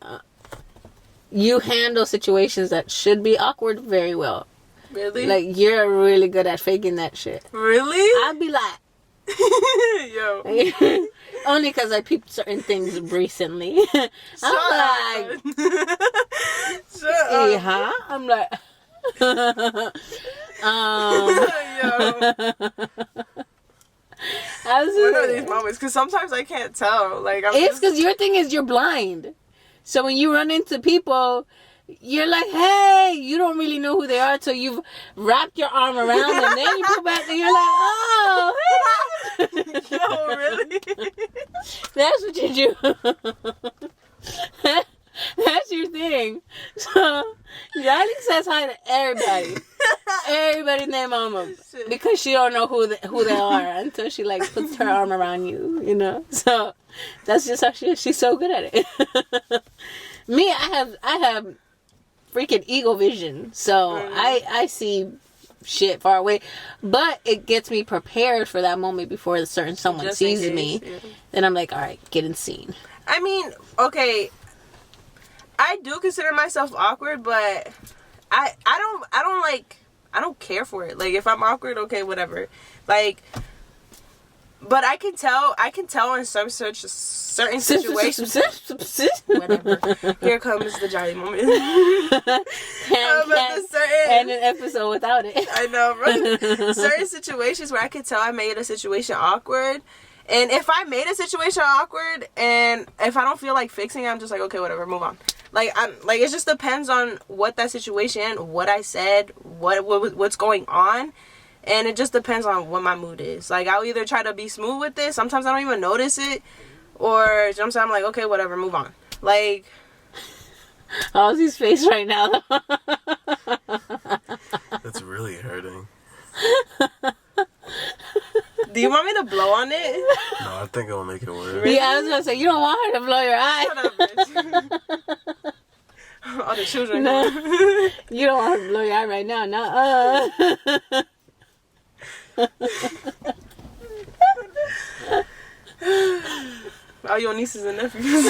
you handle situations that should be awkward very well. Really? Like you're really good at faking that shit. Really? I'd be like, Yo. only because I peeped certain things recently. I'm like, Shut hey, up. huh? I'm like, Yo. I was What are these moments? Because sometimes I can't tell. Like it's because your thing is you're blind. So when you run into people, you're like, hey, you don't really know who they are until you've wrapped your arm around them. And then you pull back and you're like, oh, Yo, really? that's what you do. That's your thing. So, Riley says hi to everybody. Everybody named Mama. Because she don't know who they are until she, like, puts her arm around you, you know? So, that's just how she is. She's so good at it. Me, I have freaking eagle vision. So, I see shit far away. But it gets me prepared for that moment before someone Just in sees case, me. yeah. Then I'm like, all right, get in scene. I mean, okay, I do consider myself awkward, but I don't care for it. Like, if I'm awkward, okay, whatever. Like, but I can tell in some certain situations. Whatever. Here comes the jolly moment. And an episode without it. I know, right? Certain situations where I could tell I made a situation awkward. And if I made a situation awkward and if I don't feel like fixing it, I'm just like, okay, whatever, move on. Like, it just depends on what that situation, what I said, what's going on. And it just depends on what my mood is. Like, I'll either try to be smooth with this. Sometimes I don't even notice it. Or sometimes I'm like, okay, whatever, move on. Like, how's his face right now? That's really hurting. do you want me to blow on it? No, I think it'll make it worse. Yeah, I was gonna say you don't want her to blow your eye. Shut up, bitch. All the children. No, you don't want her to blow your eye right now. No. All your nieces and nephews.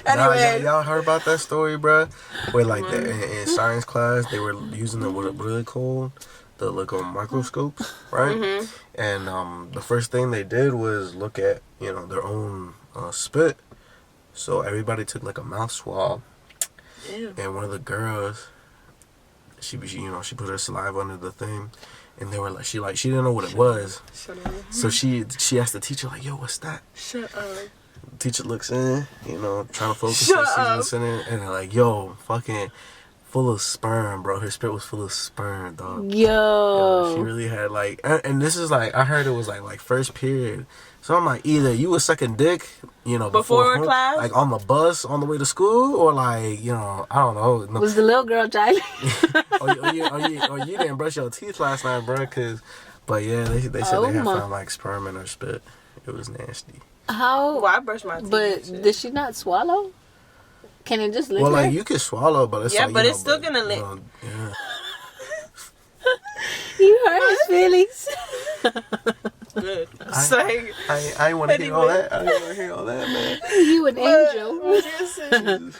Anyway. Y'all heard about that story, bruh? Where like in science class they were using what really called the microscopes, right? Mm-hmm. And the first thing they did was look at their own spit. So everybody took like a mouth swab. Ew. And one of the girls, she put her saliva under the thing, and they were like, she didn't know what it was. Shut up. So she asked the teacher, like, yo, what's that? Shut up. The teacher looks in, trying to focus. Shut She's up. listening, and they're like, yo, fucking full of sperm, bro. Her spit was full of sperm, dog. Yo, she really had like, and this is like, I heard it was like first period. So I'm like, either you was sucking dick, before class, like on the bus on the way to school, or like, I don't know. No. Was the little girl jolly? or you didn't brush your teeth last night, bro? But yeah, they said they had found like sperm in her spit. It was nasty. How? Well, I brush my teeth. But did she not swallow? Can it just linger? Well, like you can swallow, but it's Yeah, like, but you it's know, still gonna lick. Yeah. You hurt his feelings. Good. It's like, I ain't want to hear all Anyway. that. I didn't want to hear all that, man. You an angel.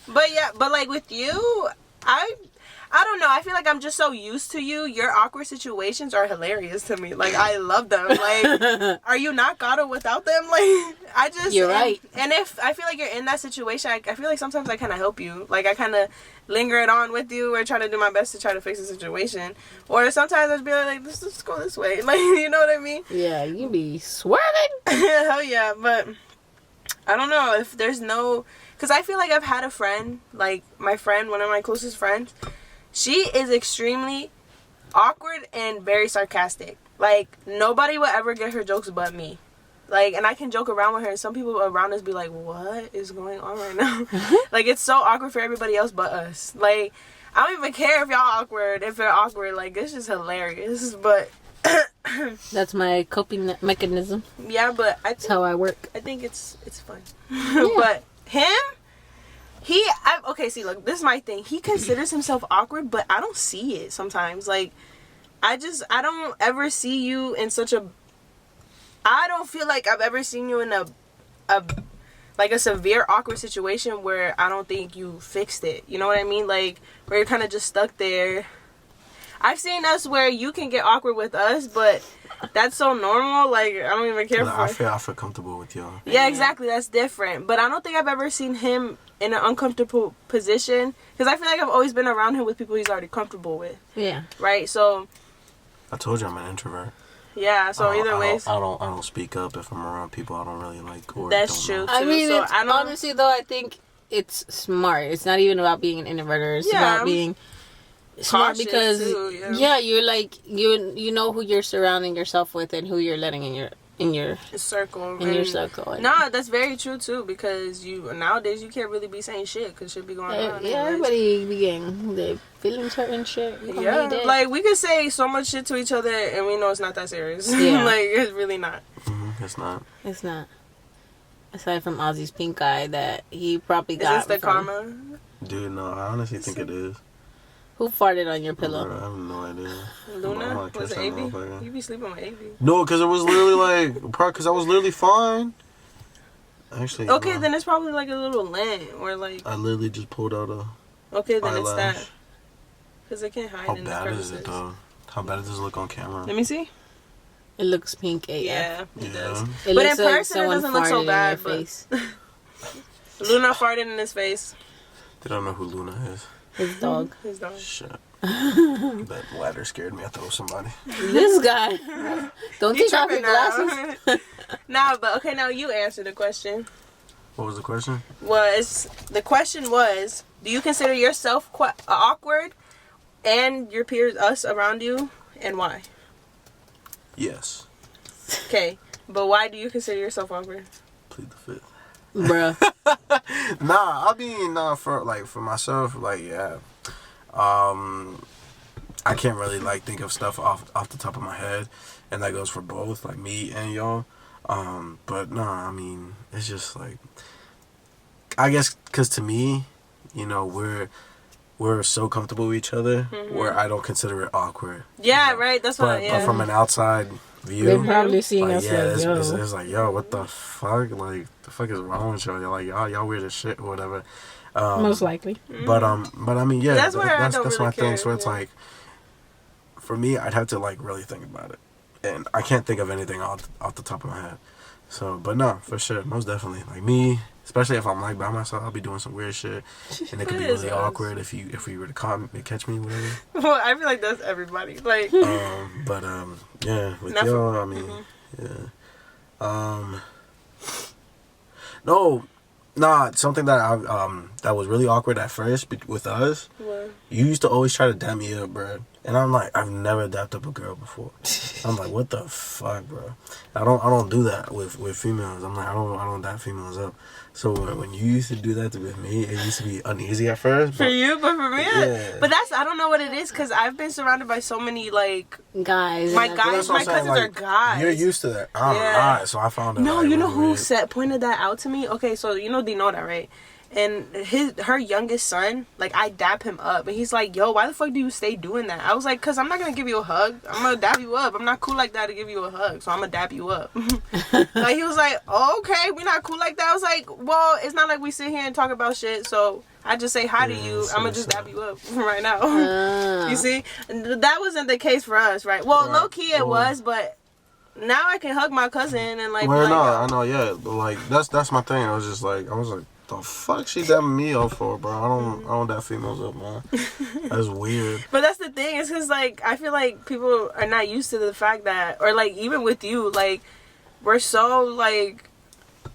but yeah, but like with you, I don't know. I feel like I'm just so used to you. Your awkward situations are hilarious to me. Like, I love them. Like, are you not Gato without them? Like, I just... You're right. And if I feel like you're in that situation, I feel like sometimes I kind of help you. Like, I kind of linger it on with you or try to do my best to try to fix the situation. Or sometimes I'd be like, let's just go this way. Like, you know what I mean? Yeah, you be swerving. Hell yeah. But I don't know if there's no... Because I feel like I've had a friend, like, my friend, one of my closest friends... She is extremely awkward and very sarcastic. Like, nobody will ever get her jokes but me. Like, and I can joke around with her, and some people around us be like, what is going on right now? Like, it's so awkward for everybody else but us. Like, I don't even care if y'all awkward, if they're awkward. Like, it's just hilarious. But... That's my coping mechanism. yeah, but That's how I work. I think it's fun. Yeah. But him... okay, see, look, this is my thing. He considers himself awkward, but I don't see it sometimes. Like, I don't ever see you in such a... I don't feel like I've ever seen you in a severe awkward situation where I don't think you fixed it. You know what I mean? Like, where you're kind of just stuck there. I've seen us where you can get awkward with us, but that's so normal. Like, I don't even care Like, for it. I feel comfortable with y'all. Yeah, exactly. That's different. But I don't think I've ever seen him in an uncomfortable position, because I feel like I've always been around him with people he's already comfortable with. Yeah. Right? So, I told you I'm an introvert. yeah. So either ways, I don't speak up if I'm around people I don't really like. Or that's don't true. know. I mean, So it's, I don't- honestly, though, I think it's smart. It's not even about being an introvert. It's Yeah. about being smart Cautious, because, too, yeah, you're like, you know who you're surrounding yourself with and who you're letting in your circle. in your circle. And No, that's very true too, because nowadays you can't really be saying shit because shit be going on. yeah, everybody be getting they feeling certain shit. You gonna Yeah, need it. like we could say so much shit to each other and we know it's not that serious. Yeah. Like, it's really not. It's not. It's not. Aside from Ozzy's pink eye that he probably Is got this the from- karma? Dude, no, I honestly think it is. Who farted on your I pillow? have no idea. Luna? I'm Was not catching it that AB? motherfucker. You be sleeping with AB. No, because it was literally like, because I was literally fine. Actually, Okay, no. then it's probably like a little lint or like... I literally just pulled out a Okay, then it's eyelash. that. Because it can't hide How in the bad crevices. is it though? How bad does it look on camera? Let me see. It looks pink AF. Yeah, it does. It But looks in person, it someone doesn't look so farted in bad, your but- face. Luna farted in his face. They don't know who Luna is. His dog. His dog. Shit. That ladder scared me. I thought it was somebody. This guy. Don't You take off your tripping glasses. now. Nah, but okay, now you answer the question. What was the question? The question was, do you consider yourself awkward and your peers, us around you, and why? Yes. Okay, but why do you consider yourself awkward? Plead the fifth. Bruh. Nah, I mean, for myself, like, yeah. I can't really like think of stuff off the top of my head, and that goes for both, like me and y'all. But no, I mean, it's just like, I guess, cause to me, you know, we're so comfortable with each other, where I don't consider it awkward. Yeah, you know? right. That's But, what. Yeah. but from an outside view, They're probably seeing like, us yeah, like, yo. it's like, yo, what the fuck? Like, the fuck is wrong with y'all? You're like, y'all weird as shit or whatever. Most likely. But I mean, yeah, That's where I don't that's really my thing. care, So it's yeah. like, for me, I'd have to like really think about it, and I can't think of anything off the top of my head. So, but no, for sure, most definitely, like me, especially if I'm like by myself, I'll be doing some weird shit, and it could be It is really us. awkward if you were to catch me, whatever. Well, I feel like that's everybody. Like, But yeah, with Not for- y'all, I mean, yeah. No, nah, something that I that was really awkward at first with us what? You used to always try to dap me up, bro. And I'm like, I've never dapped up a girl before. I'm like, what the fuck, bro? I don't do that with females. I'm like, I don't dap females up. So when you used to do that with me, it used to be uneasy at first. For you, but for me, but that's, I don't know what it is, because I've been surrounded by so many, like, guys. my cousins like, are guys. You're used to that. I'm not, so I found it. No, like, you know really who weird. pointed that out to me? Okay, so you know Dinora, right? And her youngest son, like, I dap him up, and he's like, yo, why the fuck do you stay doing that? I was like, because I'm not gonna give you a hug, I'm gonna dap you up. I'm not cool like that to give you a hug, so I'm gonna dap you up. Like, he was like, oh, okay, we not cool like that. I was like, well, it's not like we sit here and talk about shit, so I just say hi to you, I'm gonna just dap you up right now. You see? And that wasn't the case for us, right? Well, low key it was, but now I can hug my cousin and like. Well, like, no, I know, yeah, but like that's my thing. I was like, the fuck she dapping me up for, bro? I don't dap females up, man. That's weird. But that's the thing, is because like I feel like people are not used to the fact that, or like even with you, like we're so like.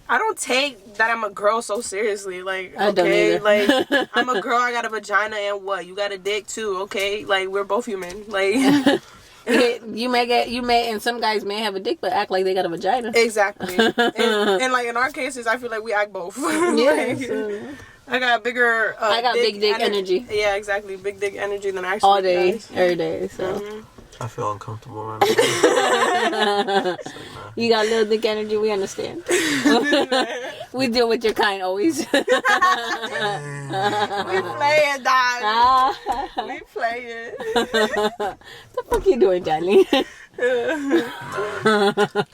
I don't take that I'm a girl so seriously. Like, okay, like I'm a girl, I got a vagina, and what? You got a dick too, okay? Like, we're both human. Like, you may, and some guys may have a dick, but act like they got a vagina. Exactly. And like in our cases, I feel like we act both. Yeah. I got bigger. I got big dick energy. Yeah, exactly, big dick energy than actually. All day, guys. every day. So. I feel uncomfortable right now. You got little dick energy, we understand. We deal with your kind always. We playing, dog. We playing. The fuck you doing, darling?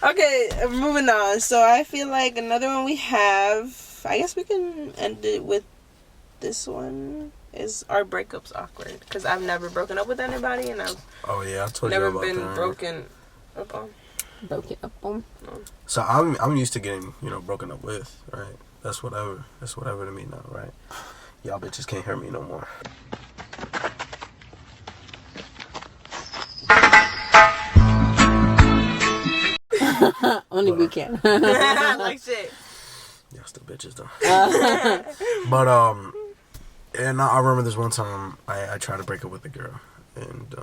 Okay, moving on. So I feel like another one we have, I guess we can end it with this one. Is our breakups awkward? Because I've never broken up with anybody, and I've I told never you about been that. broken up on. Broken up on. So I'm used to getting broken up with, right? That's whatever to me now, right? Y'all bitches can't hear me no more. Only we can. Like shit. Y'all still bitches though. But and I remember this one time I tried to break up with a girl, and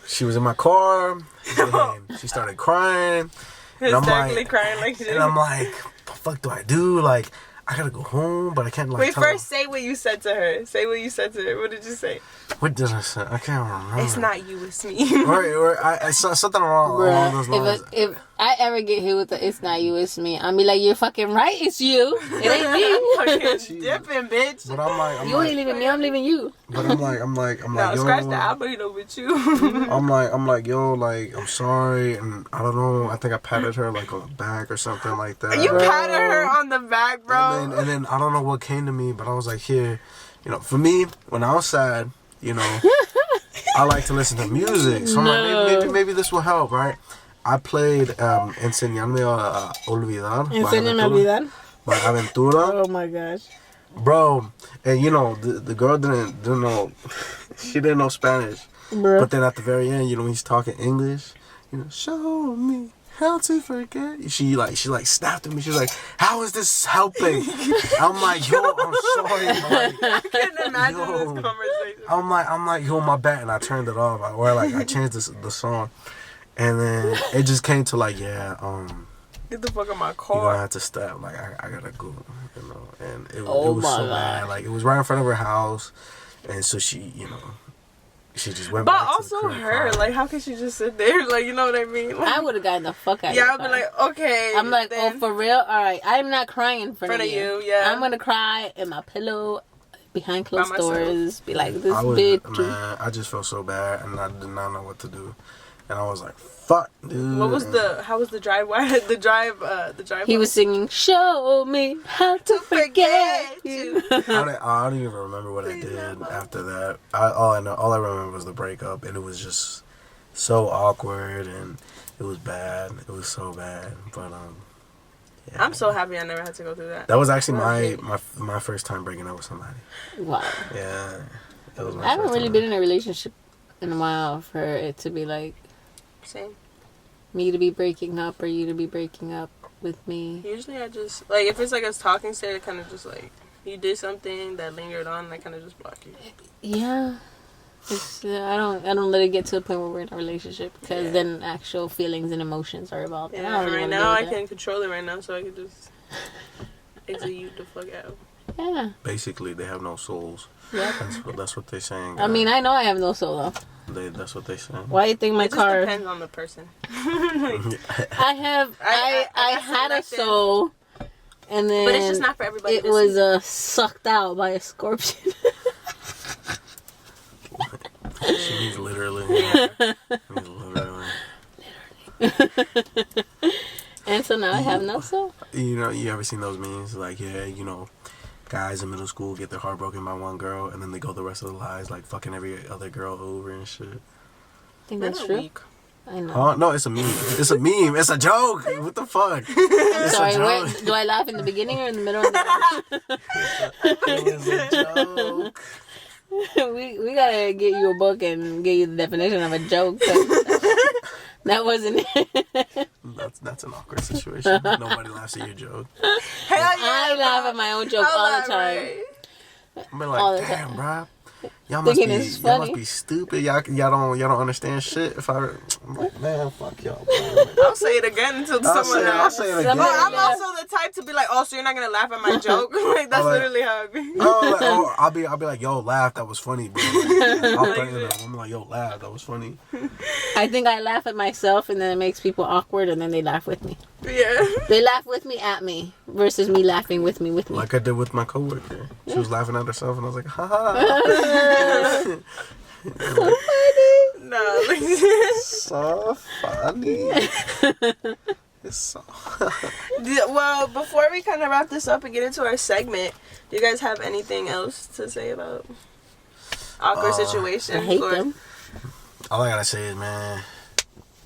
she was in my car, and she started crying, and I'm like, crying like shit. and I'm like, what the fuck do I do? Like, I gotta go home, but I can't like. Wait, tell her. first say what you said to her. Say what you said to her. What did you say? What did I say? I can't remember. It's not you, it's me. Or I saw something along those lines. If I ever get hit with the "it's not you, it's me," I'll be like, "You're fucking right, it's you. It ain't me." Fucking dipping, bitch. But I'm You ain't leaving me. I'm leaving you. But I'm like, No, yo, scratch the algorithm with you. I'm like, yo, like, I'm sorry, and I don't know. I think I patted her like on the back or something like that. You patted her on the back, bro. And then I don't know what came to me, but I was like, here, for me, when I was sad, I like to listen to music. So I'm like, maybe this will help, right? I played Enseñarme a Olvidar. Enséñame a olvidar. By Aventura. Oh my gosh. Bro, and the girl didn't know, she didn't know Spanish. Bro. But then at the very end, he's talking English. Show me how to forget. She snapped at me. She's like, how is this helping? I'm like, yo, I'm sorry. I couldn't imagine this conversation. I'm like, yo, my bad, and I turned it off. I changed the song, and then it just came to like, Get the fuck out of my you're car. gonna have to step. Like, I gotta go, and it Oh was my so God. bad. Like, it was right in front of her house, and so she just went But back to also the crib her, crying. like, how can she just sit there? Like, you know what I mean? Like, I would have gotten the fuck out of yeah, the I'd be car. like, okay. I'm like, then, oh, for real? All right. I'm not crying in front of you. yeah. I'm going to cry in my pillow behind closed myself. doors. Be like, this I was, bitch. man, I just felt so bad, and I did not know what to do, and I was like, "Fuck, dude." How was the drive? Why the drive? He was singing, show me how to forget you. I don't even remember what I did after that. All I remember was the breakup, and it was just so awkward, and it was bad. It was so bad, but yeah. I'm so happy I never had to go through that. That was actually my first time breaking up with somebody. Wow. Yeah, that was my I haven't first really time. been in a relationship in a while for it to be like Same. me to be breaking up or you to be breaking up with me. Usually I just, like, if it's like us talking stage, I kind of just like, You did something that lingered on that kind of just blocked you. Yeah. It's, I don't let it get to the point where we're in a relationship because then actual feelings and emotions are involved. Yeah, I don't really right wanna now I deal with can control it right now, so I can just exit you the fuck out. that. Yeah. Basically, they have no souls. Yeah. That's what they're saying. I mean, I know I have no soul though. That's what they saying. Why do you think my It just car? depends on the person. I have. I had a nothing. soul, and then But it's just not for everybody. it to was see. sucked out by a scorpion. She means literally. She means literally. And so now I have no soul. You know, you ever seen those memes? Like, yeah, you know, guys in middle school get their heart broken by one girl, and then they go the rest of their lives like fucking every other girl over and shit. I think They're that's not true. weak. I know. Huh? No, it's a meme. It's a meme. It's a joke. What the fuck? It's Sorry, a joke. wait, do I laugh in the beginning or in the middle of the It's a joke. we gotta get you a book and get you the definition of a joke. 'Cause that wasn't it. That's an awkward situation. Nobody laughs at your joke. Hell yeah! I laugh at my own joke all the time. Right. I'm All like, the damn, time. bro. Y'all must Thinking be it's y'all must funny. be stupid. Y'all don't understand shit. I'm like, man, fuck y'all. Bro. I'll say it again until someone I'll laughs. say it Somebody again. But I'm laughs. also the type to be like, oh, so you're not gonna laugh at my joke? Like that's like- literally how it be. Oh, I'll be like, yo, laugh, that was funny, bro. Like, I'll threaten them. I'm like, yo, laugh, that was funny. I think I laugh at myself, and then it makes people awkward, and then they laugh with me. Yeah. They laugh with me at me versus me laughing with me. Like I did with my coworker. She was laughing at herself, and I was like, ha ha. No. So funny. It's so. Well, before we kind of wrap this up and get into our segment, do you guys have anything else to say about awkward situations? I hate or- them. All I gotta say is, man,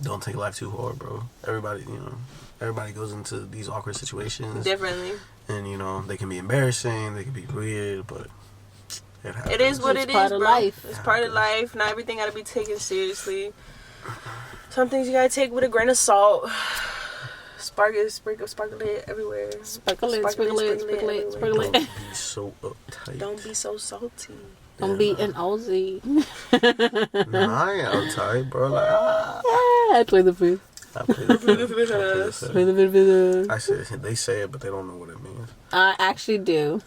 don't take life too hard, bro. Everybody goes into these awkward situations differently. and they can be embarrassing, they can be weird, but it happens. It is what It's it part is, of bro. life. It's part of life. Not everything gotta be taken seriously. Some things you gotta take with a grain of salt. Sparkle it everywhere. Sprinkle it, sprinkle it, sprinkle it, sprinkle Don't it. be so uptight. Don't be so salty. Don't be an Aussie. Nah, I ain't uptight, bro. Like, I play the fifth. I play the fifth. Play the fifth. I say they say it, but they don't know what it means. I actually do.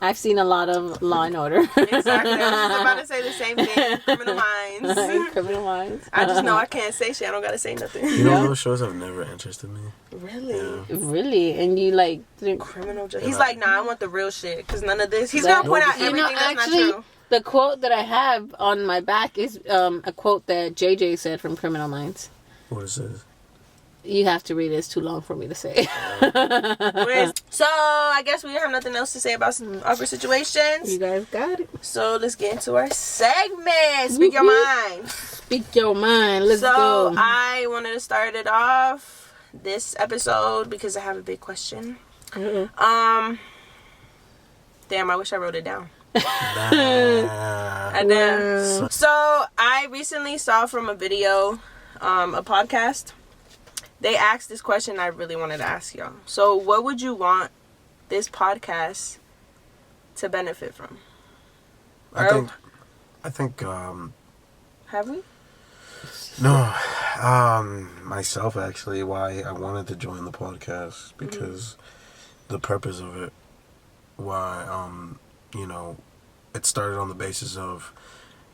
I've seen a lot of Law and Order. Exactly. I was about to say the same thing. Criminal Minds. Criminal Minds. I just know I can't say shit. I don't gotta say nothing. You know, those shows have never interested me. Really? Yeah. Really? And you like didn't. Criminal justice. He's like, nah, I want the real shit. Because none of this. He's That- gonna point out You know, everything that's actually, not true. the quote that I have on my back is a quote that JJ said from Criminal Minds. What is this? You have to read it. It's too long for me to say. So, I guess we have nothing else to say about some awkward situations. You guys got it. So, let's get into our segment. Speak your mind. Speak your mind. Let's So, go. I wanted to start it off this episode because I have a big question. Uh-oh. Damn, I wish I wrote it down. Nah. I did. So I recently saw from a video, a podcast. They asked this question I really wanted to ask y'all. So what would you want this podcast to benefit from? I think Have we? no, myself actually, why I wanted to join the podcast because the purpose of it, why it started on the basis of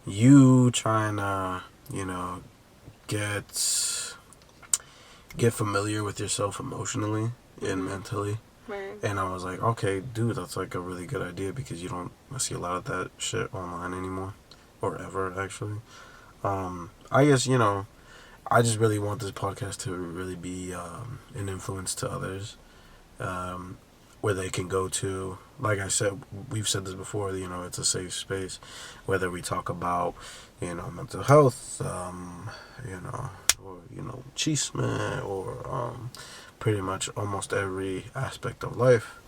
you trying to get familiar with yourself emotionally and mentally. Right. And I was like, okay, dude, that's like a really good idea because you don't see a lot of that shit online anymore, or ever actually. I guess I just really want this podcast to really be an influence to others, where they can go to. Like I said, we've said this before. It's a safe space, whether we talk about mental health, or chisme, or pretty much almost every aspect of life.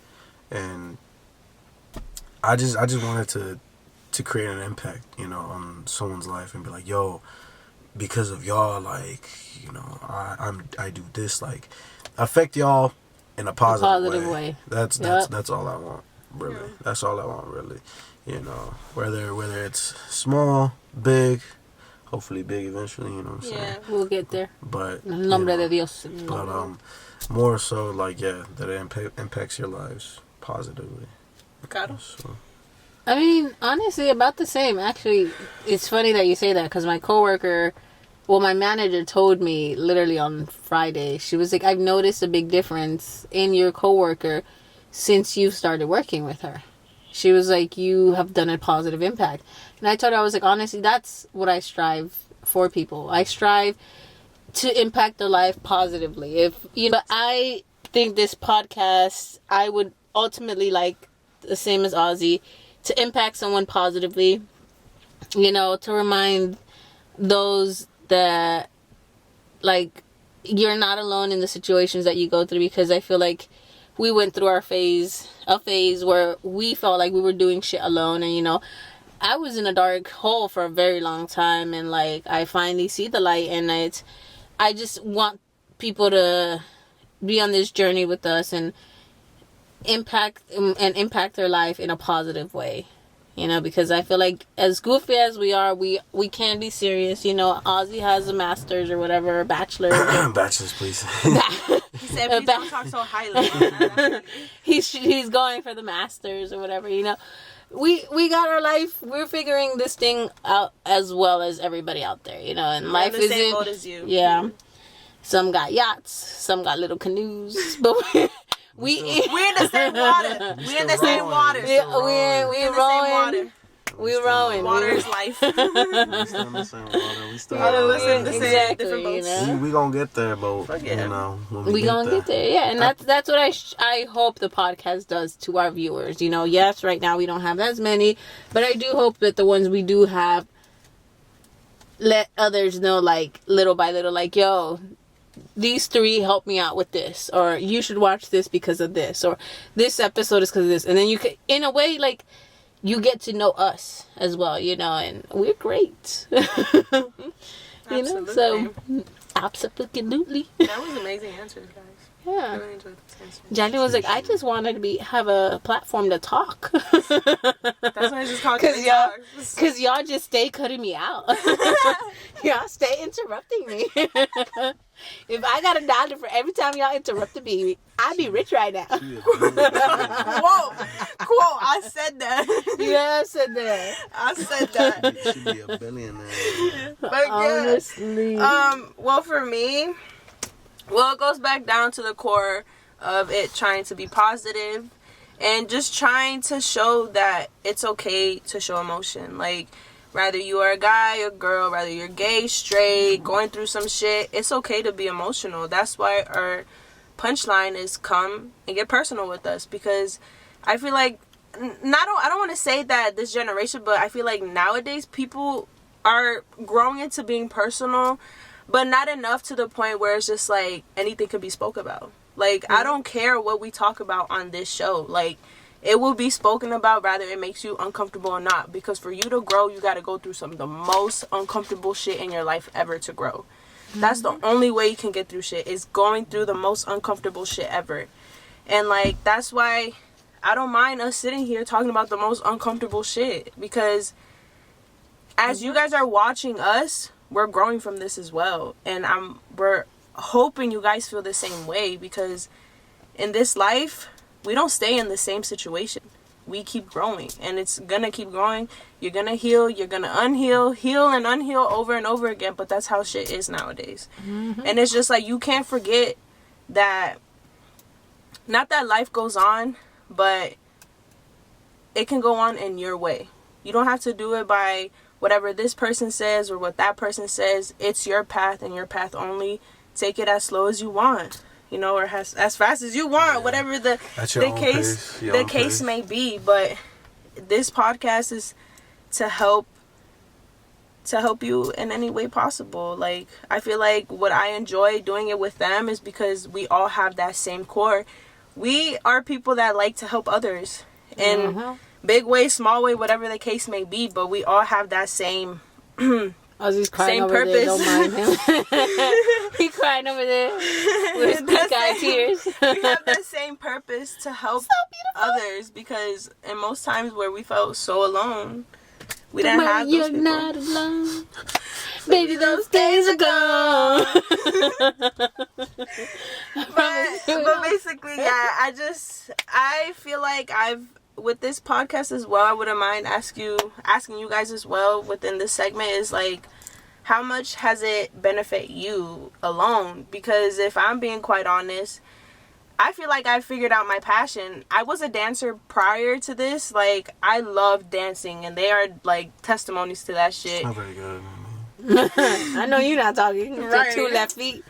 And I just wanted to create an impact, on someone's life and be like, yo, because of y'all, like, I do this, like, affect y'all in a positive way. That's all I want. really. That's all I want, really. You know, whether it's small, big, hopefully big eventually, you know what I'm saying? Yeah. We'll get there. But, En el nombre you know, de Dios. but more so, like, yeah, that it impacts your lives positively. Got him. So. I mean, honestly, about the same. Actually, it's funny that you say that because my coworker, well, my manager told me literally on Friday. She was like, "I've noticed a big difference in your coworker since you started working with her." She was like, "You have done a positive impact," and I told her, I was like, honestly, that's what I strive for. People, I strive to impact their life positively. If you know, but I think this podcast, I would ultimately like the same as Ozzy, to impact someone positively, you know, to remind those that, like, you're not alone in the situations that you go through, because I feel like we went through a phase where we felt like we were doing shit alone, and, you know, I was in a dark hole for a very long time, and, like, I finally see the light, and I just want people to be on this journey with us and impact their life in a positive way, you know, because I feel like as goofy as we are, we can be serious. You know, Ozzy has a master's or whatever, a bachelor's. Bachelor's, please. He said, "Please don't talk so highly." He's going for the masters or whatever. You know, we got our life. We're figuring this thing out as well as everybody out there. You know, and life is the same isn't. boat as you. Yeah, some got yachts, some got little canoes, but we're in the same water. We're in the same water. We're rowing. We're rowing. Water is life. We still in the same water. We still in the same exactly, different boats. you know? We gonna get there, but yeah. you know, when We gonna get there, yeah, and that's what I hope the podcast does to our viewers. You know, yes, right now we don't have as many, but I do hope that the ones we do have let others know, like, little by little, like, yo, these three help me out with this, or you should watch this because of this, or this episode is because of this, and then you can, in a way, like, you get to know us as well, you know, and we're great. You know, so absolutely. That was amazing answers, guys. Yeah. I really enjoyed this answer. Johnny was like, I just wanted to have a platform to talk. That's why I just called Because y'all just stay cutting me out. Y'all stay interrupting me. If I got $1 for every time y'all interrupted me, I'd be rich right now. Whoa. Quote, I said that. Yeah, I said that. I said that. You should be a billionaire. But yeah. Honestly. Well, for me, it goes back down to the core of it trying to be positive and just trying to show that it's okay to show emotion. Like, whether you are a guy or girl, whether you're gay, straight, going through some shit, it's okay to be emotional. That's why our punchline is come and get personal with us, because I feel like, I don't want to say that this generation, but I feel like nowadays people are growing into being personal, but not enough to the point where it's just like anything could be spoke about. Like, I don't care what we talk about on this show. Like, it will be spoken about whether it makes you uncomfortable or not, because for you to grow, you got to go through some of the most uncomfortable shit in your life ever to grow. That's the only way you can get through shit, is going through the most uncomfortable shit ever. And, like, that's why I don't mind us sitting here talking about the most uncomfortable shit, because as you guys are watching us, we're growing from this as well. And we're hoping you guys feel the same way, because in this life, we don't stay in the same situation. We keep growing, and it's gonna keep growing. You're gonna heal, you're gonna unheal, heal and unheal over and over again, but that's how shit is nowadays. And it's just like, you can't forget that, not that life goes on, but it can go on in your way. You don't have to do it by whatever this person says or what that person says. It's your path and your path only. Take it as slow as you want, you know, or as fast as you want, whatever the case may be. But this podcast is to help you in any way possible. Like, I feel like what I enjoy doing it with them is because we all have that same core. We are people that like to help others in big way, small way, whatever the case may be, but we all have that same Ozzy's crying Same over purpose. there. Don't mind him. He crying over there with his pink eye tears. We have that same purpose to help others, because in most times where we felt so alone, we didn't have those You're people. not alone. Baby, those days are gone. But basically, yeah, I feel like with this podcast as well, I wouldn't mind asking you guys as well within this segment is like, how much has it benefit you alone? Because if I'm being quite honest, I feel like I figured out my passion. I was a dancer prior to this. Like, I love dancing, and they are like testimonies to that shit. Not very good. I know you're not talking. Right. Your 2 left feet.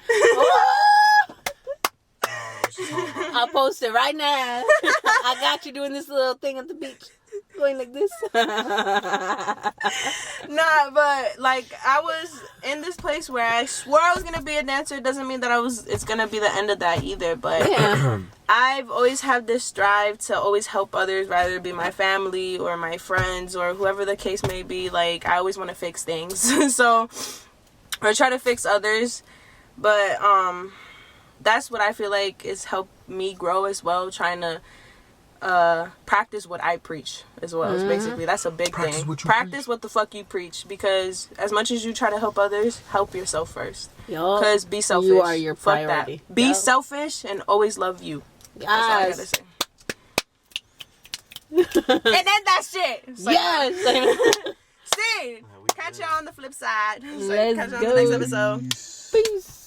I'll post it right now. I got you doing this little thing at the beach. Going like this. Nah, but like, I was in this place where I swore I was gonna be a dancer. It doesn't mean that it's gonna be the end of that either. But Yeah. I've always had this drive to always help others, whether it be my family or my friends or whoever the case may be. Like, I always want to fix things. So, or try to fix others. But that's what I feel like is helped me grow as well, trying to practice what I preach as well. It's basically, that's a big Practice thing. what you Practice preach. what the fuck you preach, because as much as you try to help others, help yourself first. Yup. Because be selfish. You are your Fuck priority. that. Be Yup. selfish and always love you. That's all I gotta Yes. say. And then that shit. It's like, Yes. see, catch y'all on the flip side. So Let's catch y'all on go. the next episode. Peace.